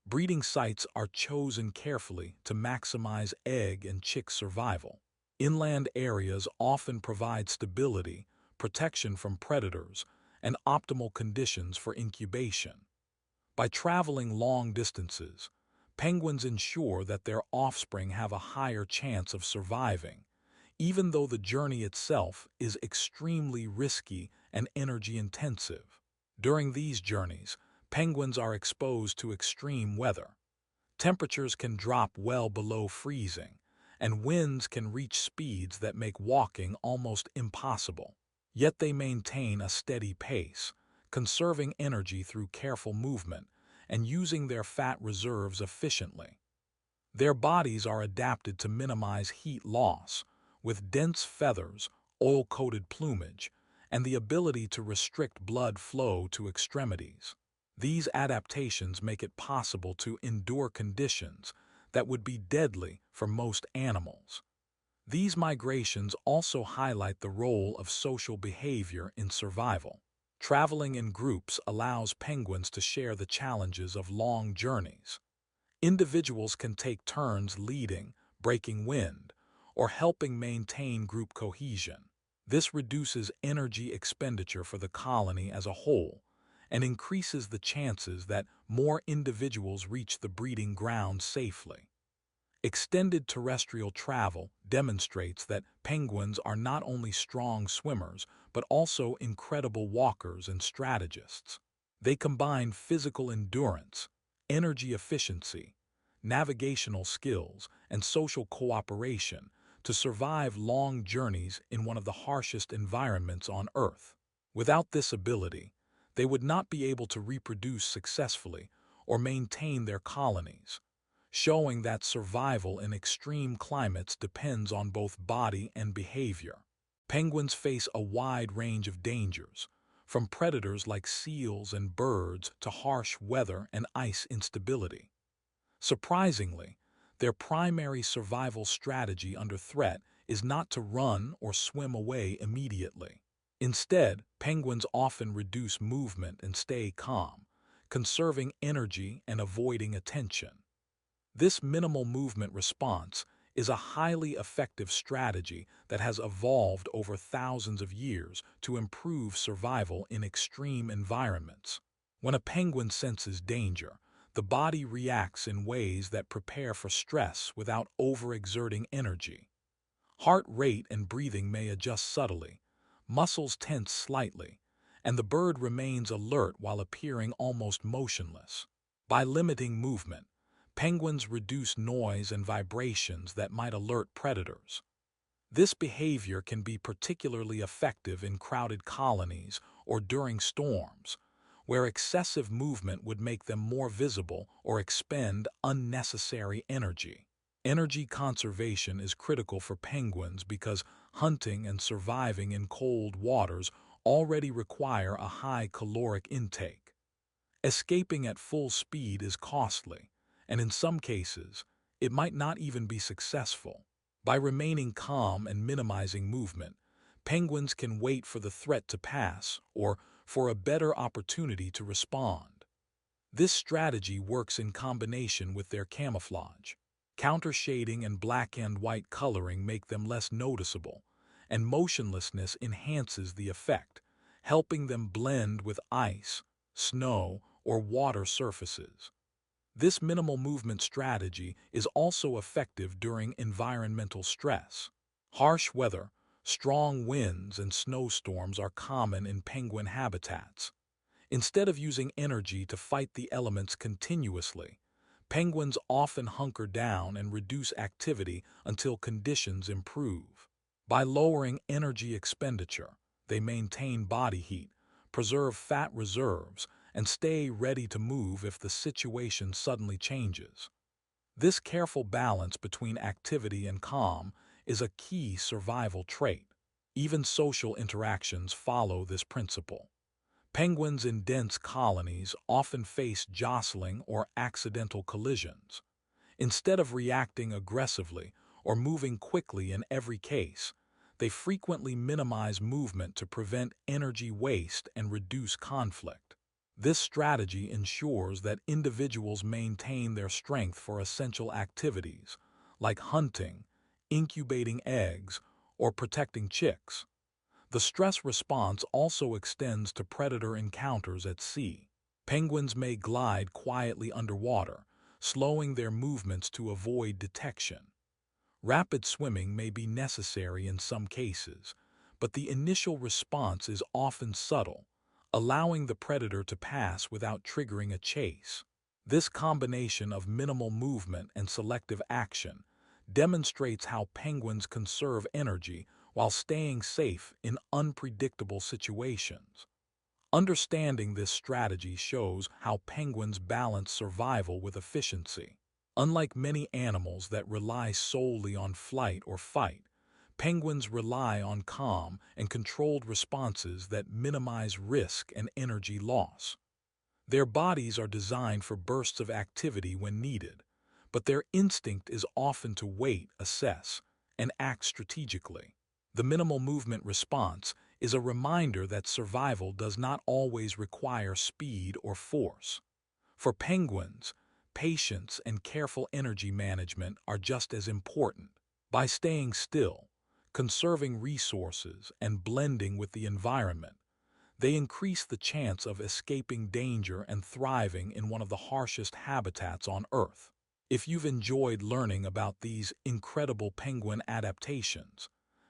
Breeding sites are chosen carefully to maximize egg and chick survival. Inland areas often provide stability, protection from predators, and optimal conditions for incubation. By traveling long distances, penguins ensure that their offspring have a higher chance of surviving, even though the journey itself is extremely risky and energy-intensive. During these journeys, penguins are exposed to extreme weather. Temperatures can drop well below freezing, and winds can reach speeds that make walking almost impossible. Yet they maintain a steady pace, conserving energy through careful movement and using their fat reserves efficiently. Their bodies are adapted to minimize heat loss, with dense feathers, oil-coated plumage, and the ability to restrict blood flow to extremities. These adaptations make it possible to endure conditions that would be deadly for most animals. These migrations also highlight the role of social behavior in survival. Traveling in groups allows penguins to share the challenges of long journeys. Individuals can take turns leading, breaking wind, or helping maintain group cohesion. This reduces energy expenditure for the colony as a whole and increases the chances that more individuals reach the breeding ground safely. Extended terrestrial travel demonstrates that penguins are not only strong swimmers but also incredible walkers and strategists. They combine physical endurance, energy efficiency, navigational skills, and social cooperation to survive long journeys in one of the harshest environments on Earth. Without this ability, they would not be able to reproduce successfully or maintain their colonies, showing that survival in extreme climates depends on both body and behavior. Penguins face a wide range of dangers, from predators like seals and birds to harsh weather and ice instability. Surprisingly, their primary survival strategy under threat is not to run or swim away immediately. Instead, penguins often reduce movement and stay calm, conserving energy and avoiding attention. This minimal movement response is a highly effective strategy that has evolved over thousands of years to improve survival in extreme environments. When a penguin senses danger, the body reacts in ways that prepare for stress without overexerting energy. Heart rate and breathing may adjust subtly, muscles tense slightly, and the bird remains alert while appearing almost motionless. By limiting movement, penguins reduce noise and vibrations that might alert predators. This behavior can be particularly effective in crowded colonies or during storms, where excessive movement would make them more visible or expend unnecessary energy. Energy conservation is critical for penguins because hunting and surviving in cold waters already require a high caloric intake. Escaping at full speed is costly, and in some cases, it might not even be successful. By remaining calm and minimizing movement, penguins can wait for the threat to pass or for a better opportunity to respond. This strategy works in combination with their camouflage. Countershading and black and white coloring make them less noticeable, and motionlessness enhances the effect, helping them blend with ice, snow, or water surfaces. This minimal movement strategy is also effective during environmental stress. Harsh weather, strong winds, and snowstorms are common in penguin habitats. Instead of using energy to fight the elements continuously, penguins often hunker down and reduce activity until conditions improve. By lowering energy expenditure, they maintain body heat, preserve fat reserves, and stay ready to move if the situation suddenly changes. This careful balance between activity and calm is a key survival trait. Even social interactions follow this principle. Penguins in dense colonies often face jostling or accidental collisions. Instead of reacting aggressively or moving quickly in every case, they frequently minimize movement to prevent energy waste and reduce conflict. This strategy ensures that individuals maintain their strength for essential activities, like hunting, incubating eggs, or protecting chicks. The stress response also extends to predator encounters at sea. Penguins may glide quietly underwater, slowing their movements to avoid detection. Rapid swimming may be necessary in some cases, but the initial response is often subtle, allowing the predator to pass without triggering a chase. This combination of minimal movement and selective action demonstrates how penguins conserve energy while staying safe in unpredictable situations. Understanding this strategy shows how penguins balance survival with efficiency. Unlike many animals that rely solely on flight or fight, penguins rely on calm and controlled responses that minimize risk and energy loss. Their bodies are designed for bursts of activity when needed, but their instinct is often to wait, assess, and act strategically. The minimal movement response is a reminder that survival does not always require speed or force. For penguins, patience and careful energy management are just as important. By staying still, conserving resources, and blending with the environment, they increase the chance of escaping danger and thriving in one of the harshest habitats on Earth. If you've enjoyed learning about these incredible penguin adaptations,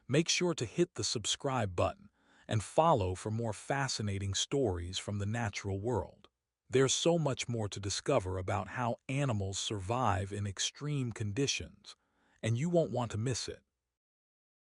make sure to hit the subscribe button and follow for more fascinating stories from the natural world. There's so much more to discover about how animals survive in extreme conditions, and you won't want to miss it.